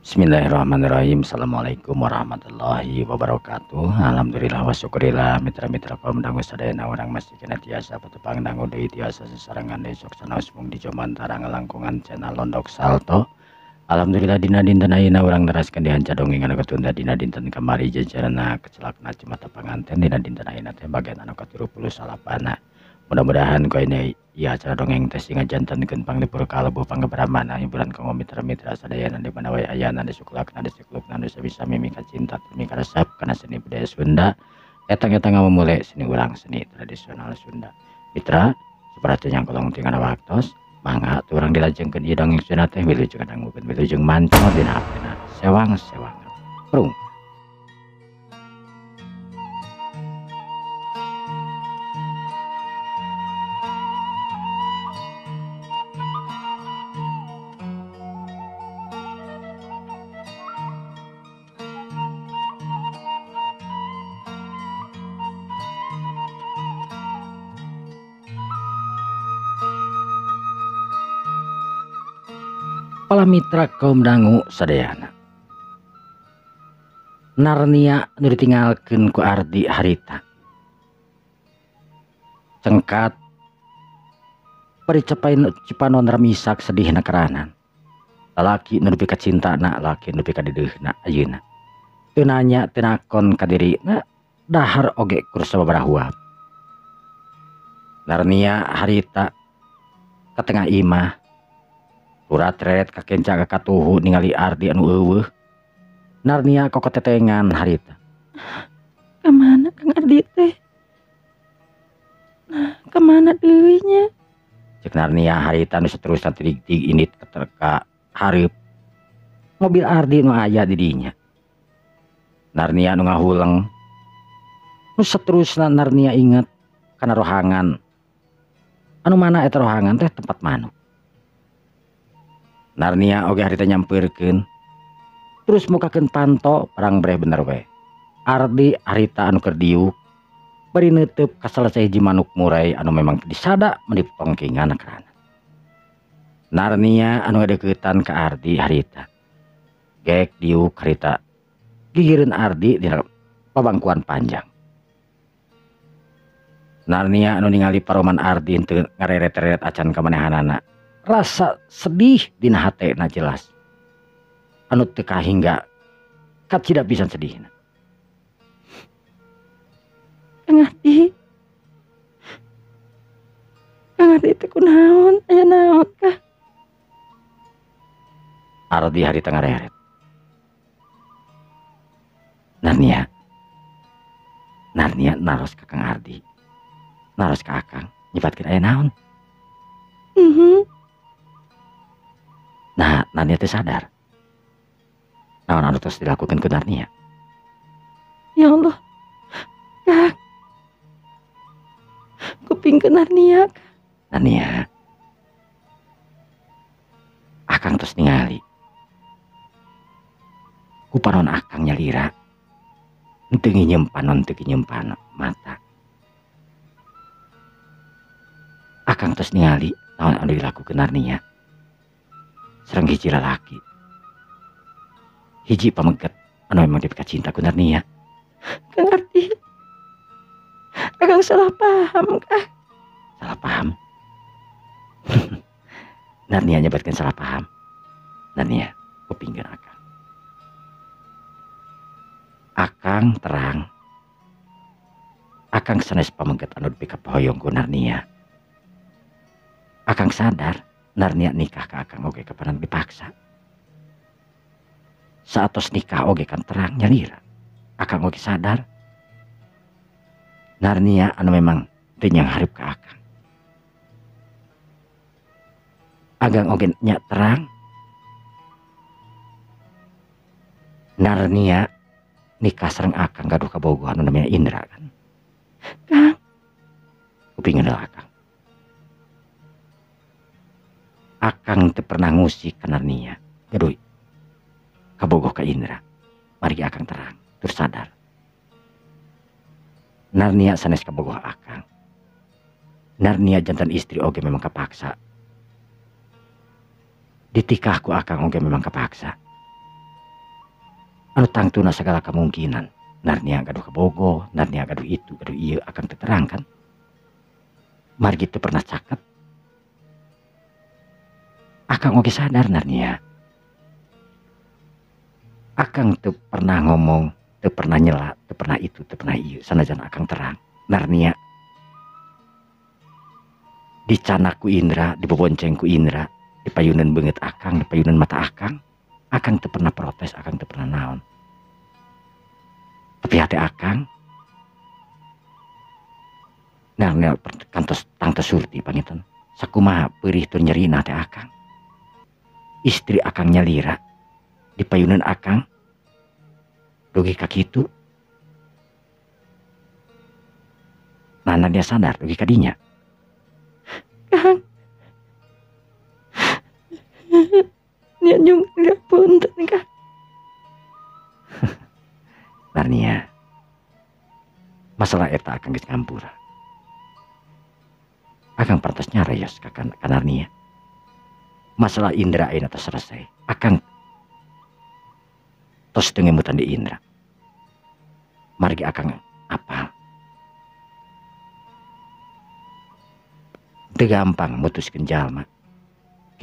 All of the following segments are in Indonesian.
Bismillahirrahmanirrahim. Assalamualaikum warahmatullahi wabarakatuh. Alhamdulillah wa syukurillah mitra-mitra kaum dangu sadayana orang masih kena tiasa petepang dangu deui tiasa sesarangan desok sanaos mung di jomantara ngalangkungan channel Londok Salto. Alhamdulillah dina dinten ayeuna urang neraskeun dihanca dongeng anu katunda dina dinten kamari jajarna kecelakna cemata panganten dina dinten ayeuna teh bagian anu ke-38. Mudah-mudahan kau ini ya acara dongeng tes ngajantankeun panglipur kalebu panggebramana hiburan kanggo mitra-mitra sadayana di mana wae ayana di suklakna di siklukna nu sabisa mimika cinta mimika resep kana seni budaya Sunda etang-etang memulai seni urang seni tradisional Sunda. Mitra seperti yang kolong tinggal waktos mangga urang dilajengkeun ieu dongeng Sunda teh wilujeng dangukeun wilujeng mancor dina hapena sewang-sewang prung. Para mitra kaum dangu sadayana, Narnia nu ditinggalkeun ku Ardi harita cengkat paricapai cipanon ramisak sedihna keranan lalaki nu nepi ka cintana lalaki nu nepi ka dideukna ayeuna teu nanya teu nakon ka dirina dahar oge kur sababaraha. Narnia harita ka tengah imah urat ret kakenca ka katuhu ningali Ardi anu eueuh. Narnia kokotetengan harita. Kemana Kang Ardi teh? Nah, kemana deui nya? Cek Narnia harita nu saterusna tidig-tidig indit ka hareup mobil Ardi nu aya di dinya. Narnia nu ngahuleng nu saterusna Narnia inget kana rohangan anu mana eta rohangan teh tempat manuk. Narnia oge harita nyampeurkeun terus mukakeun panto perang breh bener we. Ardi harita anu keur diuk bari neuteub ka salesai hiji manuk murai anu memang disada mendipongkingan kerana. Narnia anu ngadeuketan ka Ardi harita gek diuk harita gigireun Ardi dina pabangkuan panjang. Narnia anu ningali paroman Ardi teu ngareret-reret acan kamanehanana rasa sedih dina hatena jelas anu teu kahingga kacida pisan sedihna. Kang Ardi teh kunaon? Aya naon kah? Ardi harita ngareret. Narnia naros ka Kang Ardi naros ka akang nyibatkeun aya naon. Nah, Narnia teh sadar. Naon anu tos dilakukeun ku Narnia? Ya Allah, Kang, kupingkeun Narnia. Narnia, akang tos ningali ku panon akang nyalira henteu nyempan mata. Akang tos ningali naon anu dilakukeun Narnia sareng hiji lalaki hiji pameget anu memang dia cinta ku Narnia. Kang Ardi, akang salah paham kah? Salah paham? Narnia nyebatkeun salah paham. Narnia kupingkeun akang. Akang terang akang sanes pameget anu nepi ka pahoyong ku Narnia. Akang sadar Narnia nikah ka akang oge kapanan dipaksa. Saatos nikah oge kan terang nyalira. Akang oge sadar Narnia anu memang teu nyang hareup ka akang. Agang oge nya terang Narnia nikah sareng akang gaduh kabogohan anu namanya Indra kan. Kang, Kupingkeun akang. Akang teu pernah ngusik ka Narnia gaduh kabogoh ka Indra. Mari akang terang terus sadar Narnia sanes kabogoh akang. Narnia jantan istri oge memang kapaksa. Ditikahku akang oge memang kapaksa. anu tangtuna segala kemungkinan. Narnia gaduh kebogo, narnia gaduh itu, gaduh iya akan terangkan. Margi teu pernah caket. Akang oge sadar narnia. Akang teu pernah ngomong, teu pernah nyela, teu pernah itu, teu pernah iya. Sanajan akang terang. Narnia dicanak ku Indra, dibobonceng ku Indra, dipayunan banget akang, dipayunan mata akang. Akang teu pernah protes, akang teu pernah naon. Tapi hati akang narnia kantos tangtos surti pangitan. Sakumaha peurih tur nyerina teh akang. Istri akang nyalira dipayunan akang. Dugi ka kitu. Nana dia sadar dugi ka dinya. Kang. Nya nyung ngapunten Kang. Narnia. Masalah eta akang geus ngampura. Akang pantas nyarayos ka Narnia. Masalah Indra ayeuna tos selesai. Akang tos teu ngemutan di Indra. Margi akang apal. Teu gampang mutuskeun jalma.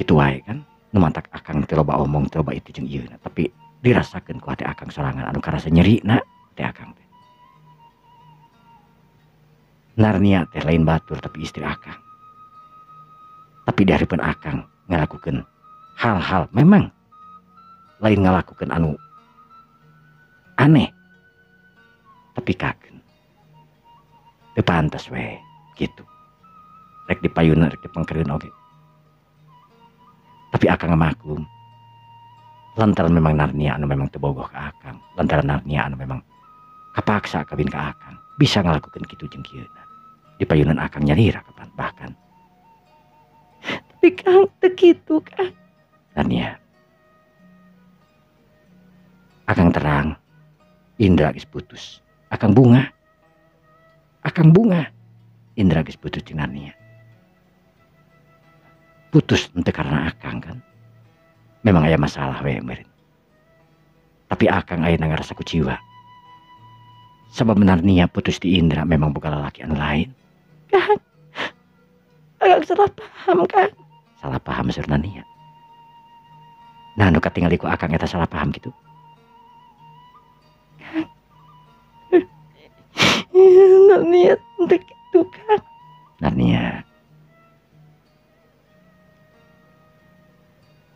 Kitu wae kan. Nu mantak akang teu loba omong, teu loba itu jeung ieuna, tapi dirasakeun ku hati akang sorangan anu karasa nyerina teh akang teh. Narnia teh lain batur tapi istri akang. Tapi dihareupeun akang ngalakukeun hal-hal memang lain ngalakukeun anu aneh. Tapi kageun. Teu pantes we kitu. Rek dipayuna rek dipengkereun oge. Tapi akang ngamaklum. Lantaran memang Narnia anu memang teu bogoh ka akang, lantaran Narnia anu memang kapaksa kawin ka akang, bisa ngalakukeun kitu jeung kieuna. Dipayunan akang nyalira kapan bahkan. Tapi Kang teu kitu Kang. Narnia. Akang terang Indra geus putus. Akang bunga. Akang bunga. Indra geus putus jeung Narnia. Putus ente karena akang kan. Memang aya masalah we meureun. Tapi akang ayeuna ngarasa kuciwa. Sabab Narnia putus di Indra memang boga lalaki anu lain. Kang. Akang salah paham Kang. Salah paham sur Narnia. Nah anu katingali ku akang eta salah paham gitu. Narnia teu kitu Kang. Narnia.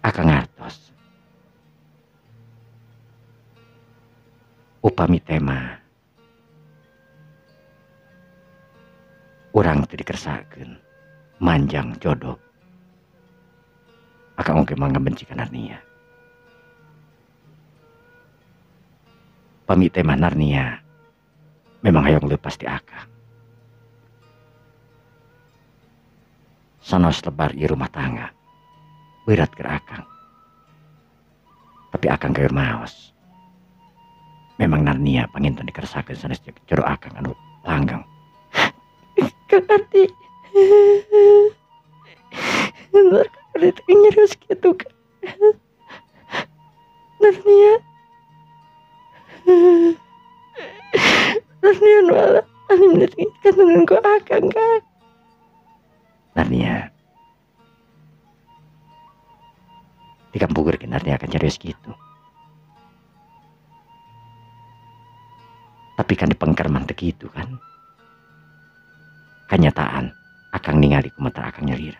Akang ngartos. Upami tema urang teu dikersakeun manjang jodoh. Akang oge mangga benci ka Narnia. Pami tema Narnia memang hayang leupas ti akang. Sanos lebar ieu rumah tangga. Berat ke akang. Tapi akang keur maos. Memang Narnia panginten dikersakeun sanes jodoh akang anu langgeng. Kang Ardi. Bener Kang Ardi teu nyerius kitu Kang. Narnia. Narnia nu anu menitikeun ku akang Kang. Narnia. Dikampungkeun Narnia akan serius gitu. Tapi kan dipengker mah teu kitu kan. Kenyataan akang ningali ku mata akang nyalira.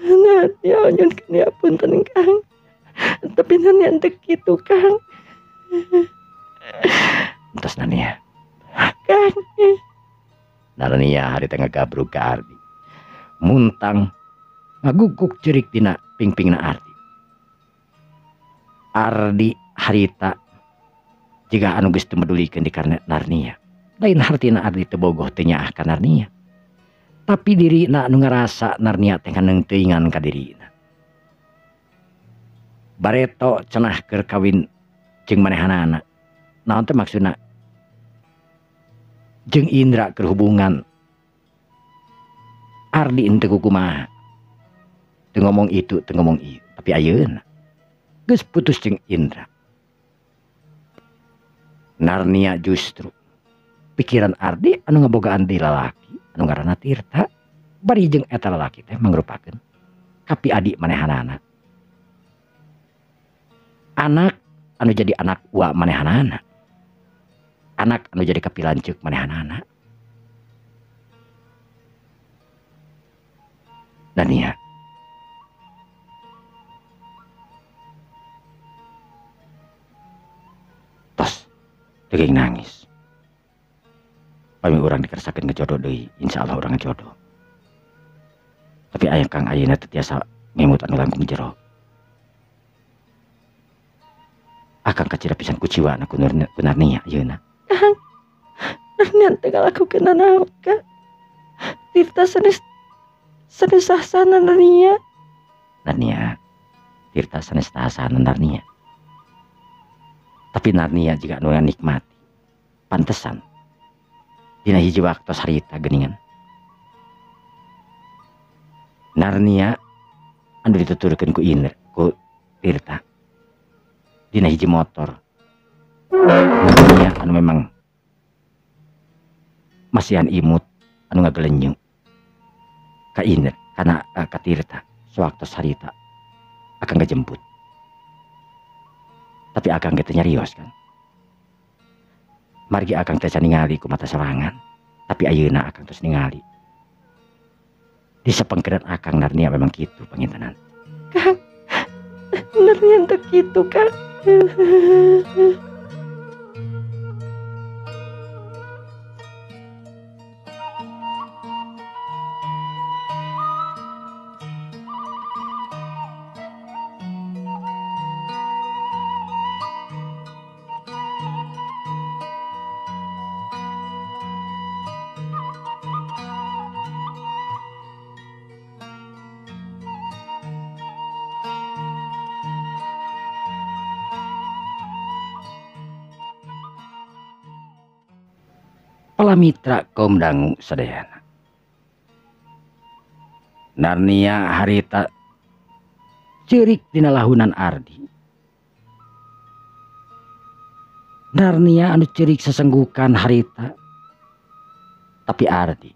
Narnia nyuhun punten Kang. Tapi Narnia teu kitu Kang. Entos Narnia. Kang. Narnia hari tengah gabruk ka Ardi. Muntang ngaguguk cerik dina pingpingna Ardi. Ardi harita jika anu geus teu medulikeun di karena Narnia. Lain hartina Ardi teu bogoh teu nyaah ka Narnia. Tapi dirina anu ngarasa Narnia teh kaneung teuingan ka dirina. Bareto cenah keur kawin jeung manehanana. Naon teh maksudna? Jeung Indra keur hubungan. Ardi henteu kumaha. Teu ngomong itu, teu ngomong ieu, tapi ayeuna geus putus jeung Indra. Narnia justru pikiran Ardi anu ngabogaan di lalaki anu ngaranna Tirta, bari jeung eta lalaki teh mangrupakeun kapi adik manehanana. Anak anu jadi anak ua manehanana. Anak anu jadi kapi lanceuk manehanana. Nania. Tos, deging nangis. Pami urang dikersakeun ngejodoh deui, insyaallah urang ngejodoh. Tapi aya Kang ayeuna teu tiasa ngemut anu langkung jero. Akang kacira pisan ku ciwana ku Narnia ayeuna. Kang, Narnia teu ngalakukeun nanaon Kang. Tirta sanes sahsana Narnia. Narnia, Tirta sanes sahsana Narnia. Tapi Narnia juga anu nikmati. Pantesan dina hiji waktos harita geuningan. Narnia anu dituturkeun ku Tirta dina hiji motor. Narnia anu memang masihan imut anu ngagelenyu ka Iner kana ka Tirta sewaktos harita akang ngajemput. Tapi akang teh nyarios kan. Margi akang teh ningali ku mata sorangan, tapi ayeuna akang terus ningali. Di sapengkeran akang Narnia memang kitu pangintenan. Kang, Narnia teu kitu Kang. Palamitra kaum dangu sadayana. Narnia harita ceurik dina lahunan Ardi. Narnia anu ceurik sesenggukan harita. Tapi Ardi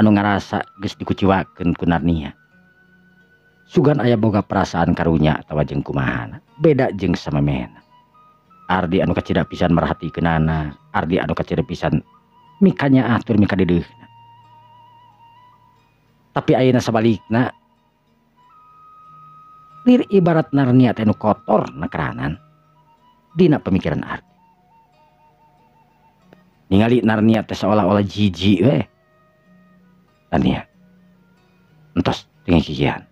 anu ngarasa geus dikuciwakeun ku Narnia. Sugan aya boga perasaan karunya atawa jeung kumahana, beda jeung samemehna. Ardi anu kacida pisan merhatikeunana, Ardi anu kacida pisan mikanya atur mika dedeugna. Tapi ayeuna sabalikna lir ibarat Narnia teh nu kotor nakeranan dina pemikiran Ardi. Ningali Narnia teh seolah-olah jijik we. Narnia entos tinggal kikian.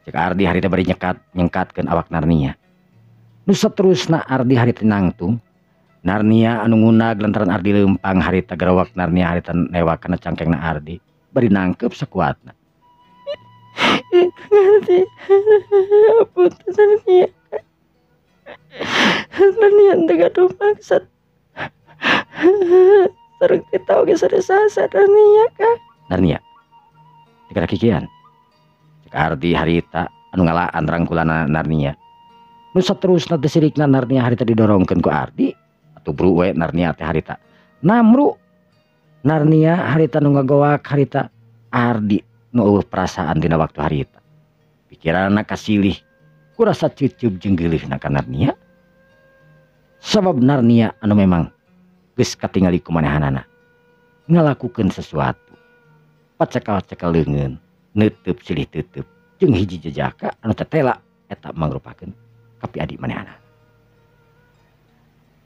Cek Ardi harita bari nyengkatkeun awak Narnia. Nu saterusna Ardi harita nangtung. Narnia anu ngunag lantaran Ardi leumpang harita garawak Narnia harita newak kana cangkengna Ardi bari nangkep sakuatna. Ardi, punten Narnia. Narnia teu gaduh maksud. Sareng teu tau ge sadesa Narnia Kang. Narnia, dikira kikian. Cek Ardi harita anu ngalaan rangkulana Narnia. Nu saterusna teh sirikna Narnia harita didorongkeun ku Ardi. Tubru we Narnia teh harita namru. Narnia harita nu ngagoak harita Ardi nu eueuh perasaan dina waktu harita. Pikiranna kasilih ku rasa ceuceup jeung geulihna ka Narnia. Sabab Narnia anu memang geus katingali ku manehanana ngalakukeun sesuatu. Pacekal-cekal leungeun, neuteub silih teuteub jeung hiji jejaka anu tetela eta mangrupakeun kapi adik manehanana.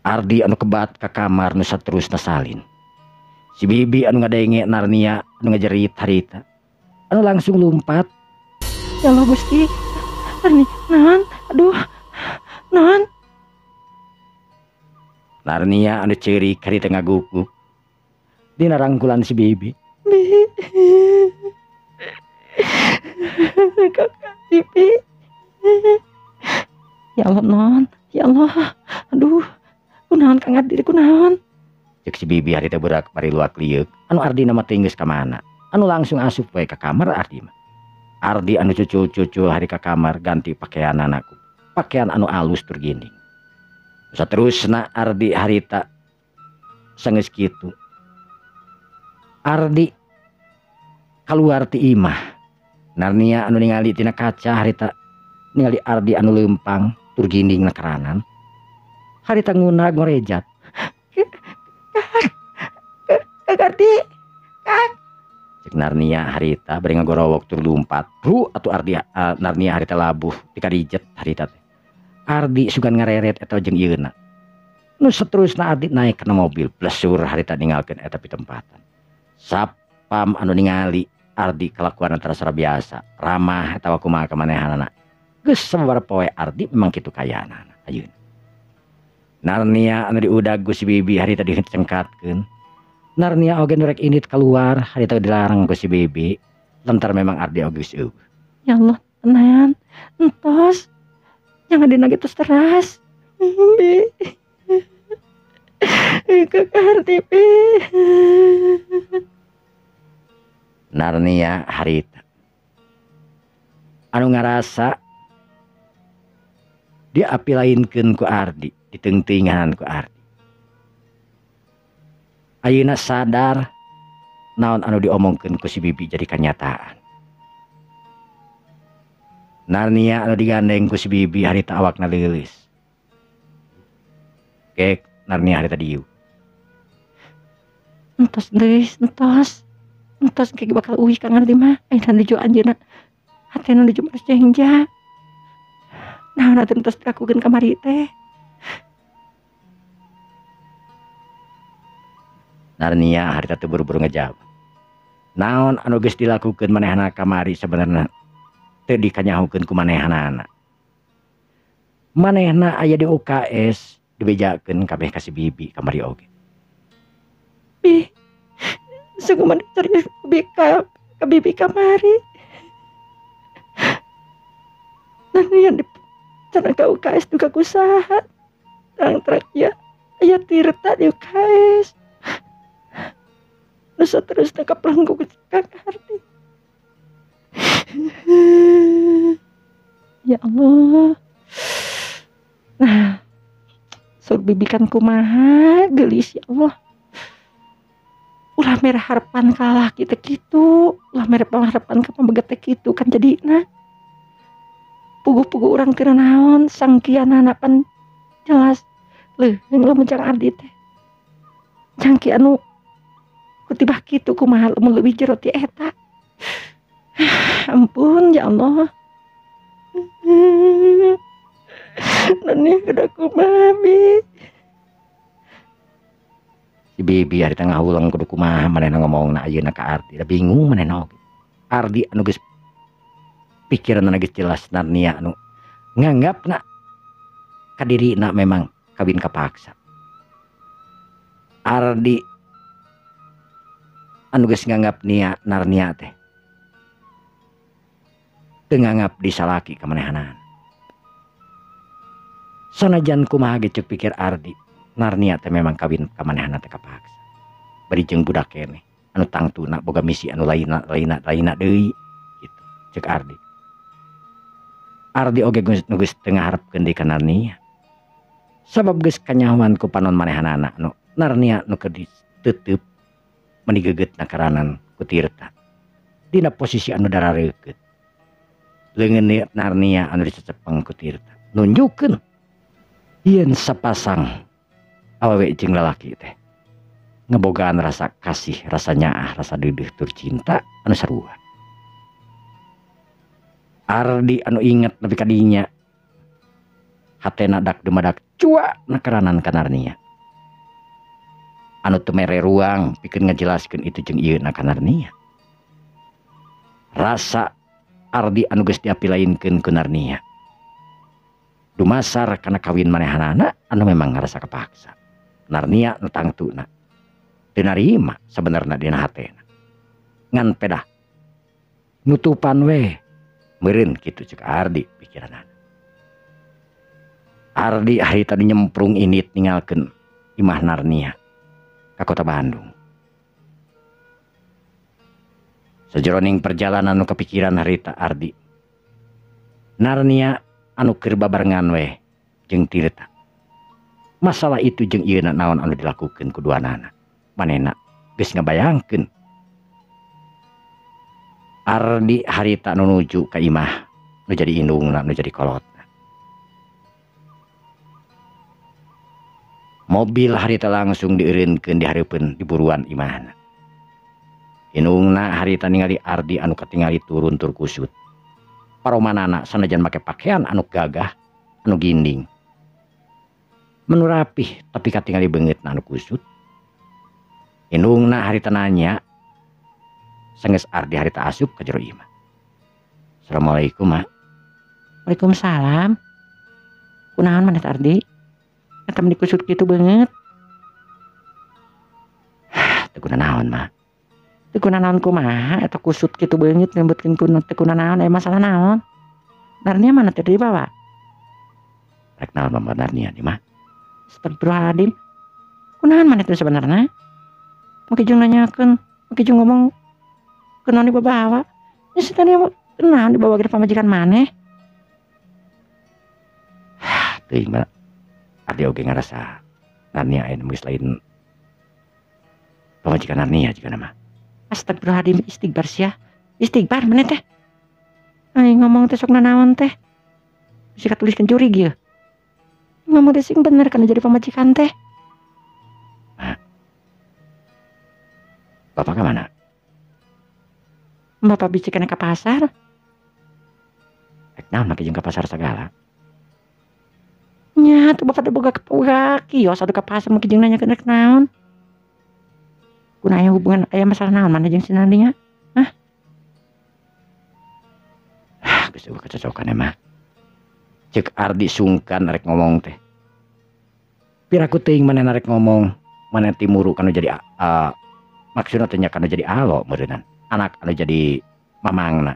Ardi anu kebat ka kamar nu saterusna salin. Si bibi anu ngadenge Narnia anu ngajerit harita anu langsung lumpat. Ya Allah Gusti. Narnia, naon? Aduh. Naon? Narnia anu ceurik harita ngaguguk dina rangkulan si bibi. Kakak Bibi. Ya Allah naon? Ya Allah. Aduh. Kunaon Kang Ardi kunaon? Cek si bibi harita budak mari luak liuk anu Ardi nama teh geus ka mana. Anu langsung asup wae ka kamar Ardi mah. Ardi anu cucul-cucul hari ka kamar ganti pakaian anakku pakaian anu alus tur gini. Saterusna Ardi harita sanggeus kitu. Ardi keluar ti imah. Narnia anu ningali tina kaca harita ningali Ardi anu lempang tur ginding na keranan. Harita ngunag ngorejat. Kak Ardi, Kak. Cek Narnia harita bari ngagorowok tur lumpat. Ru atuh Ardi Narnia harita labuh ti kadijet harita teh. Ardi sugan ngareret eta jeung ieuna. Nu saterusna Ardi naik kana mobil blesur harita ninggalkeun eta pitempatan. Sapam anu ningali Ardi kelakuan antara sara biasa, ramah eta kumaha ka manehanana. Geus sababaraha poe Ardi memang kitu kayaana ayeuna. Narnia anu diudag ku si Bibi harita dicengkatkeun. Narnia oge nu rek indit keluar harita dilarang ku si Bibi. Lantar memang Ardi oge geus eueuh. Ya Allah, tenan. Entos. Jangan dina gitu teras. Bi. Kak Ardi, Bi. Narnia harita anu ngarasa dia api lainkeun ku Ardi, diteungteuingan ku Ardi. Ayeuna sadar naon anu diomongkeun ku si Bibi jadi kenyataan. Narnia anu digandeng ku si Bibi harita awakna leuleus. Kek Narnia harita dieu. Entos deus, entos. Entos kayak bakal uwi Kang Ardi mah. Ayeuna nuju anjeunna. Hatena nuju Mas Jengja. Naon atuh entos dikakukeun kamari teh. Narnia harita teu buru-buru ngejawab. Naon anu geus dilakukeun manehna kamari sabenerna teu dikanyahukeun ku manehanana. Manehna aya di UKS dibejakeun kabeh ka si Bibi kamari oge. Bi. Suguman cari Bibi kamari. Nanti yang di cara ke UKS juga kusaha. Terang-terang ya aya Tirta di UKS. Nusa terus nak pelanggu Kang Ardi. Ya Allah. Nah, sur Bibi kan kumaha gelis ya Allah. Ulah merah harapan kalah kita gitu. Ulah merah harapan ka pambeget teh kitu kan jadina. Pugu-pugu urang teu naon sangkianana pan jelas. Leuh, lamun Kang Ardi teh. Jangki anu kutibah kitu kumaha lamun leuwih jero ti eta. Ampun ya Allah. Nani kada kumaha Bi. Si Bibi harita ngahulang kudu kumaha manehna ngomongna ayeuna ka Ardi. Da bingung manehna oge. Ardi anu geus pikiranna geus jelas Narnia anu nganggapna ka dirina memang kawin kapaksa. Ardi anu geus nganggap Narnia teh teu nganggap disalaki ka manehanana. Sanajan kumaha ge ceuk pikir Ardi, Narnia teh memang kawin ka manehna teh kapaksa. Bari jeung budak keneh anu tangtuna boga misi anu laina deui gitu ceuk Ardi. Ardi oge geus teu ngaharepkeun deui ka Narnia. Sabab geus kanyahoan ku panon manehanana anu Narnia nu keur diteuteub meni geugeutna karanan ku Tirta. Dina posisi anu darareukeut. Leungeun Narnia anu dicecepeng ku Tirta nunjukkeun yen sapasang awewe jeung lalaki teh ngebogaan rasa kasih, rasa nyaah, rasa deudeuh tur cinta anu sarua. Ardi anu inget nepi ka dinya hatena dak dumadak cua nakaranan ka Narnia. Anu teu mere ruang pikeun ngajelaskeun itu jeung ieu na ka Narnia. Rasa Ardi anu geus diapilainkeun ku Narnia dumasar kana kawin manehanana anu memang ngarasa kapaksa. Narnia nu tangtuna teu narima sabenerna dina hatena. Ngan pedah nutupan we meureun kitu ceuk Ardi pikiranna. Ardi harita nyemprung init ninggalkeun imah Narnia ka kota Bandung. Sajroning perjalanan nu kepikiran harita Ardi, Narnia anu keur babarengan we jeung Tirta. Masalah itu jeung ieu naon anu dilakukeun kuduanana. Manehna geus ngabayangkeun Ardi harita nu nuju ka imah nu jadi indungna nu jadi kolotna. Mobil harita langsung dieureunkeun di hareupeun di buruan imahna. Indungna harita ningali Ardi anu katingali turun tur kusut. Paromanana sanajan make pakaian anu gagah anu ginding. Menu rapih tapi katingali beungeutna anu kusut. Indungna harita nanya sanggeus Ardi harita asup ka jero imah. Assalamualaikum, Mak. Waalaikumsalam. Kunaon maneh Ardi? Eta mah dikusut kitu beungeut. Teu kunaon, Mak. Teu kunaon kumaha eta kusut kitu beungeut nyebutkeun teu kunaon masalah naon? Narnia mana teh dibawa? Rek naon Mama Narnia di mah? Astagfirullahaladzim. Kunaon maneh teh sebenarnya? Make jeung nanyakeun, make jeung ngomong kenaon dibawa. Ya tadi kenaon dibawa ke pamajikan maneh. Teuing Mbak. Ardi oge ngarasa Narnia aya geus lain pamajikan Narnia juga nama. Astagfirullahaladzim, istighfar sia. Istighfar maneh teh. Ai ngomong teh sok nanaon teh. Bisa katuliskeun jurig ieu. Ngomong teh sing bener kana jadi pamajikan teh. Bapak ke mana? Bapak bisi kena ke pasar. Naon make jeung ka pasar sagala? Nya tuh bapak teh boga kios atuh ka pasar make jeung nanyakeun rek naon. Kunaon aya hubungan aya masalah naon maneh jeung si Narnia? Hah? Geus eueuh kecocokan mah. Ceuk Ardi sungkan rek ngomong teh. Piraku teuing manehna rek ngomong, maneh timuru kana jadi maksudna teh nya kana jadi alo meureunnan. Anak anu jadi mamangna.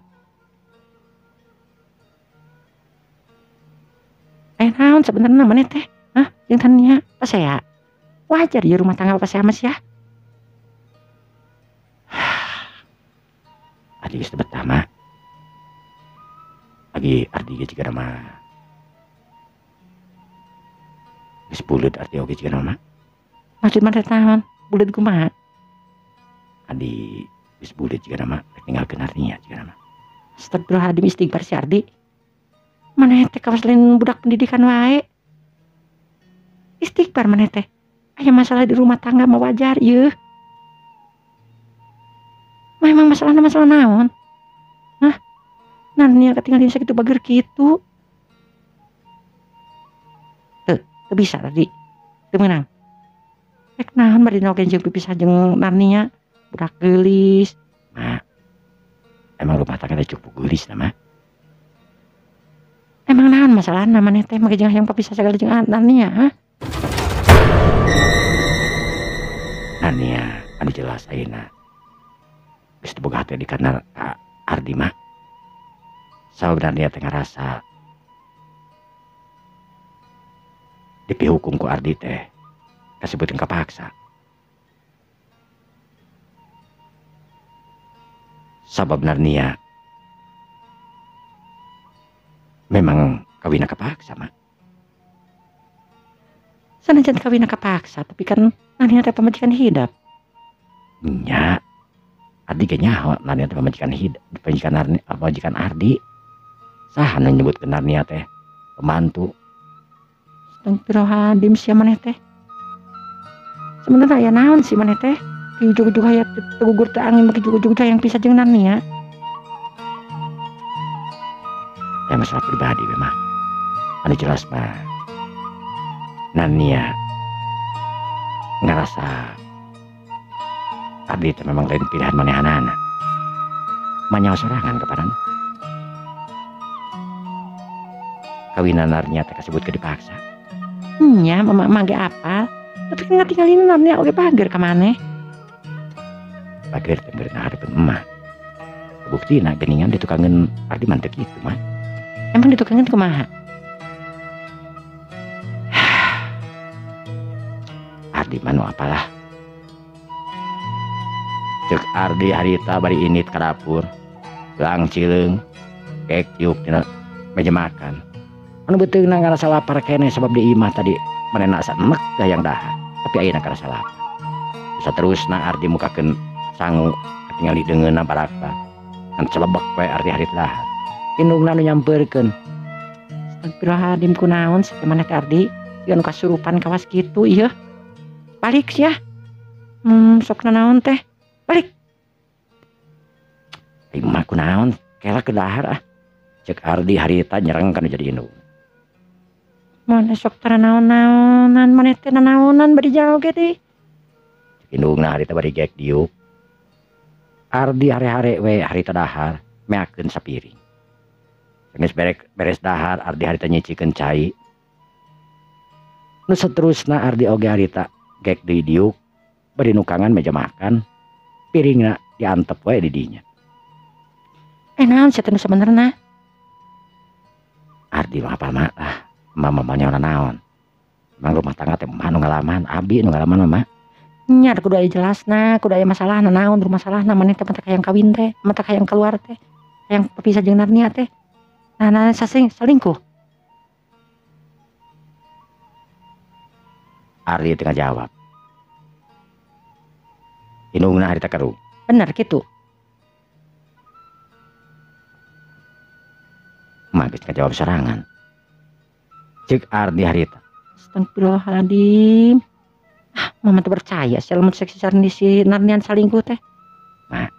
Naon sebenarnya maneh teh? Hah? Jeung Tania pasea. Wajar ya rumah tangga pasea mah sia. Adi geus betah mah. Lagi Ardi ge jiga nama. Geus buleud Ardi oge jiga nama. Maksud maneh naon? Buleud kumaha? Adi geus buleud jiga nama rek ninggalkeun Ardinya jiga nama. Astagfirullahaladzim, istighfar si Ardi. Maneh teh kawas lain budak pendidikan wae. Istighfar maneh teh. Aya masalah di rumah tangga mah wajar ieu. Memang masalah naon? Hah? Narnia katinggalin sakitu bager kitu. Teu bisa tadi. Teu meunang. Rek naon bari noge jeung pipisah jeung Narnia? Budak geulis. Mak. Emang rumah tangga teh cukup geulis na, Mak. Emang naon masalahna maneh teh make jeung hayang papisah sagala jeung Narnia, hah? Narnia anu jelas ayeuna geus teu boga hati di kana Ardi mah. Sabab Narnia teh ngarasa dipihukum ku Ardi teh kasebutkeun kapaksa. Sabab Narnia memang kawina kapaksa mah. Sanajan kawina kapaksa, tapi kan Narnia teh pamajikan hidup. Nya, Ardi ge nyaho Narnia teh pamajikan hidup, pamajikan Ardi. Saha nu nyebutkeun Narnia teh pembantu. Astagfirullahaladzim sia maneh teh. Sebenarnya aya naon sih maneh teh? Ki ujug-ujug hayat tegugur teh angin make ujug-ujug hayang pisah jeung Narnia. Ya masalah pribadi memang. Anu jelas mah Narnia ngerasa Ardi itu memang lain pilihan manehanana. Manyawa sorangan kepadana. Kawinan Narnia teh kasebut ke dipaksa. Nya mama ge apa? Tapi kan ngatinggalin Narnia oge pager ka maneh. Pager teh beurna hareupeun emah. Buktina geuningan ditukangeun Ardi mah teu kitu mah. Emang ditukangeun kumaha? Ardi mah nu apalah. Cek Ardi harita bari init ka dapur. Gelang cileung, kek tiup tina meja makan. anu beuteungna ngarasa lapar keneh sabab di imah tadi manehna asa enek gayang dahar tapi ayeuna karasa lapar. Saterusna Ardi mukakeun sangu katingali deungeunna baraka ngan celebek we Ardi harit dahar. Indungna nu nyampeurkeun, astagfirullahaladzim kunaon sake maneh ka Ardi anu kasurupan kawas kitu ieu. Balik sia. Sok naon teh? Balik. Ieu mah kunaon? Kela ke dahar ah. Cek Ardi harita nyereng kana jadi indung. Maneh sok tara naon-naonan, maneh teh nanaonan bari jauh ge teh. Cek indungna harita bari gek diuk. Ardi hare-hare we harita dahar meakeun sapiring. Geus beres dahar Ardi harita nyicikeun cai. Nu saterusna Ardi oge harita gek deui diuk bari nukangan meja makan. Piringna diantep we di dinya. Naon sia teh nu sabenerna? Ardi mah apa mah ah, mama nyaona naon. Mang rumah tangga teh mah nu ngalaman, abi nu ngalaman mah. Nya kudu aya jelasna, kudu aya masalahna naon masalahna maneh teh mata hayang kawin teh, mata hayang keluar teh, hayang papisah jeung Narnia teh. Nah selingkuh. Ardi tengah jawab. Indungna harita keru. Bener gitu. Magis ngejawab serangan. Cek Ardi harita. Astagfirullahaladzim. Mama tuh percaya sih lamun seksi sareng si Narnian salingkuh teh. Nah.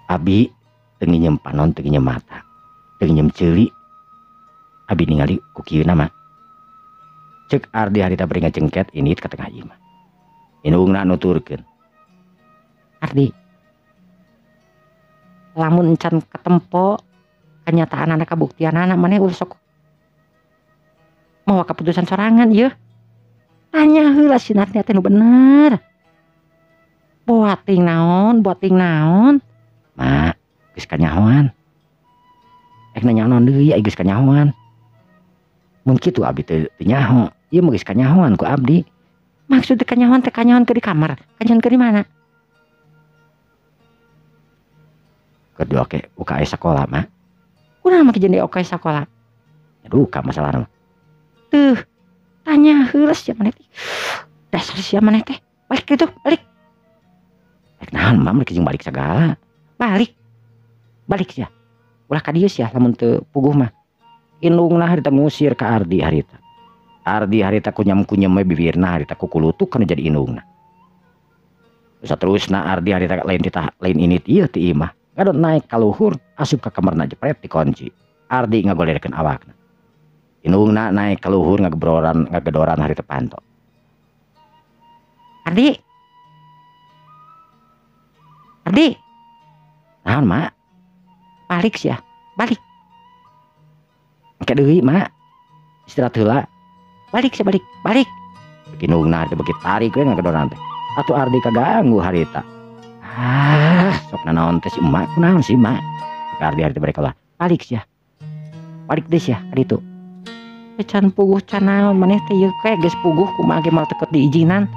Abi teu nginjem panon, teu nginjem mata, teu nginjem ceuli. Abi ningali ku kieu mah. Cek Ardi harita bari ngajengket ini ka tengah imah. Indungna nuturkeun. Ardi. Lamun encan katempo kenyataan anak kabuktian anak maneh sok mau keputusan sorangan ieu. Tanya heula si Narnia teh nu bener. Boating naon? Mak, geus kanyahoan. Nanya naon deui aya geus kanyahoan. Mun kitu abdi teu nyaho, ieu mah geus kanyahoan ku abdi. Maksud teh kanyahoan ke di kamar, kanyahoan ke di mana? Kedua ke UKS sekolah mah. Kunaon mah jadi UKS sekolah? Aduh, ka masalah mah. Tuh, tanya heula sia maneh teh. Dasar sia maneh teh. Balik gitu, balik. Balik naon mah mereka jeung balik segala. Balik sia. Ulah ka dieu sia lamun teu puguh mah. Indungna harita ngusir ka Ardi harita. Ardi harita kunyam-kunyem we bibirna harita kukulutuk kana jadi indungna. Saterusna Ardi harita lain ini ieu ti imah. Gadot naik ka luhur asup ka kamarna jepret dikunci. Ardi ngagolerkeun awakna. Indungna naik ka luhur ngagedoran harita panto. Ardi. Naon mak? Balik sia, balik. Engke deui mak. Istirahat heula. Balik. Indungna harita beuki tarik we ngagedoran teh. Atuh Ardi kaganggu harita. Sok nanaon teh si emak kunaon si emak. Ardi harita bari kalah. Balik sia. Balik deui sia ka ditu. Can puguh can naon maneh teh ieu kae geus puguh kumaha ge mal teket diijinan.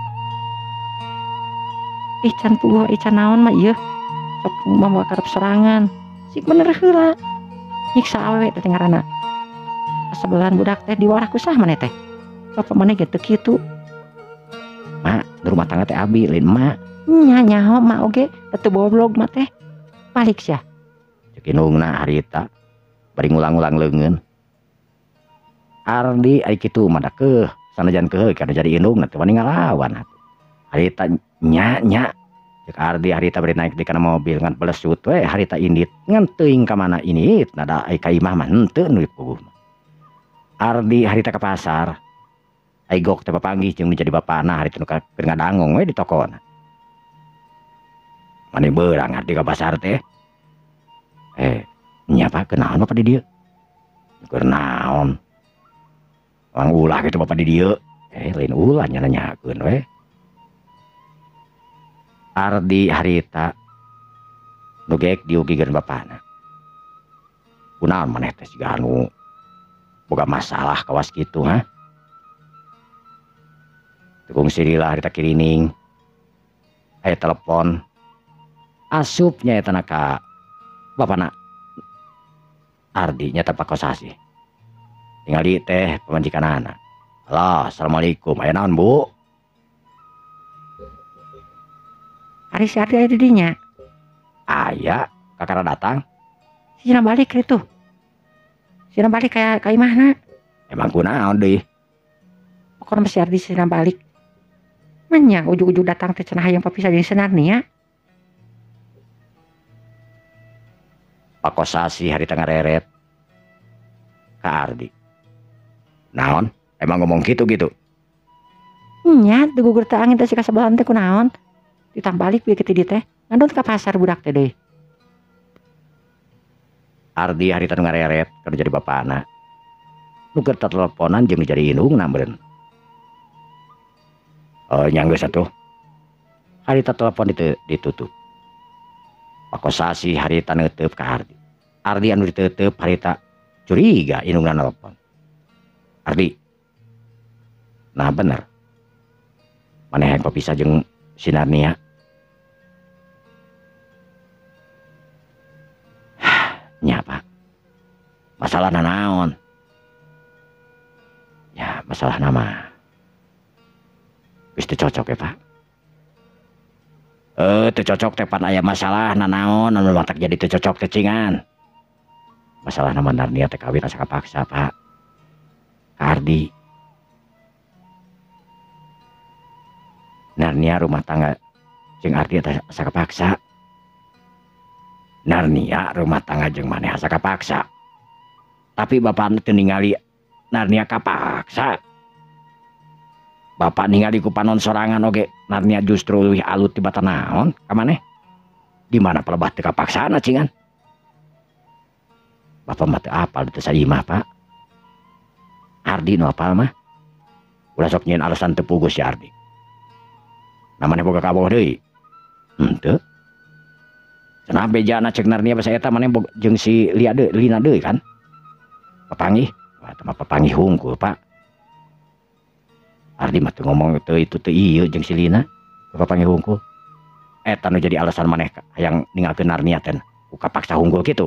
Can puguh can naon mah ieu. Sok mah karep serangan. Sik bener heula. Nyiksa awewe teh ngaranna. Sabelan budak teh diwarah ku saha maneh teh? Bapak maneh ge teu kitu. Mak, di rumah tangga teh abi lain mak. Nyaho mak oge teu boblog mah teh. Balik sia. Cek indungna harita bari ngulang-ulang leungeun. Ardi ari kitu mah da keuh sanajan keuh kana jadi indungna teu wani ngalawan. Harita nya. Cek Ardi harita bari naik di kana mobil ngan pelesut we harita indit ngan teuing ka mana ini nada ai ka imah mah henteu nu dipuguh. Ardi harita ka pasar. Ai gok teh papanggih jeung jadi bapana harita nu keur ngadangong we di tokona. Mane beurang Ardi ka pasar teh. Nya Pak kenaon Bapak di dieu? Keur naon? Orang ulah gitu Bapak di dieu. Lain ulah nyanyakeun we. Ardi harita nu geek diugikeun bapana. Kunaon maneh teh siga anu boga masalah kawas kitu ha? Tukung sirila harita kirining. Aya telepon. Asup nyaetana ka bapana Ardi nyata pakosasi. Tinggal di teh pemajikan anak. Halo, assalamualaikum. Aya naon bu? Ari si Ardi aya di dinya. Aya, kakara datang. Sina balik itu. Sina balik kayak imahna. Emang kunaon deui? Pokoknya si Ardi sina balik. Manya ujug-ujug datang teh cenah hayang papisah jeung Senar nih ya. Pakosasi hari tengah reret. Ka Ardi. Naon? Emang ngomong gitu? Nya teu gugur teh angin teh si kasebelahan teh kunaon? Ditambalik bieu kitu teh. Ngandung ka pasar budak teh deui. Ardi hari tengah reret keur jadi bapana. Nu keur teleponan jeung jadi indung nambeun. Nyanggeus atuh. Hari telepon ditutup. Pakosasi hari neuteub ka Ardi. Ardi anu diteuteub hari curiga indungna nelpon. Ardi. Nah bener. Maneh hayang papisah jeung si Narnia. Nya Pak. Masalahna naon? Ya masalah nama. Wis teu cocok ya Pak. Teu cocok teh pan aya masalah nanaon anu matak jadi teu cocok teh cingan. Masalah nama Narnia teh kawin asa kapaksa Pak. Ardi. Narnia rumah tangga jeung Ardi asa kapaksa. Narnia rumah tangga jeung maneh asa kapaksa. Tapi bapak teu ningali Narnia kapaksa. Bapak ningali ku panon sorangan oge Narnia justru leuwih alut tibatan naon ka maneh? Di mana pelebah teu kapaksana cingan? Bapak mah teu apal teu sadimah Pak. Ardi nu apal mah. Ulah sok nyieun alasan teu pugus si Ardi. Namanya boga kaboh deui. Henteu. Cenah bejana cek Narnia basa eta maneh jeung si Lina deui kan? Papanggih. Wah, teu mah papanggih hungkul Pak. Ardi mah teu ngomong teu itu teu ieu jeung si Lina. Papanggih hungkul. Eta nu jadi alasan maneh hayang ninggalkeun Narnia teh ku kapaksa hungkul kitu.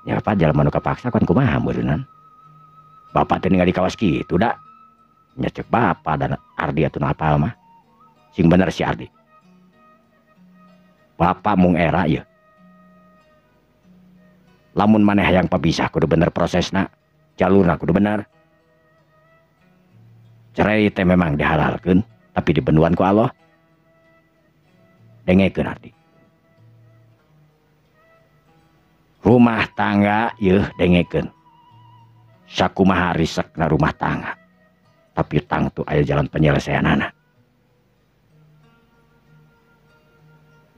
Ya Pak jalma nu kapaksa kan kumaha beureunan. Bapak teh ningali kawas kitu da. Nya cek bapak dan Ardi atuh nu apal mah. Sing bener si Ardi. Bapak mung era ieu. Lamun maneh hayang papisah kudu bener prosesna. Jalurna kudu bener. Cerai teh memang dihalalkeun, tapi dibenduan ku Allah. Dengekeun Ardi. Rumah tangga yeuh dengekeun. Sakumaha risekna rumah tangga. Tapi tangtu aya jalan penyelesaianana.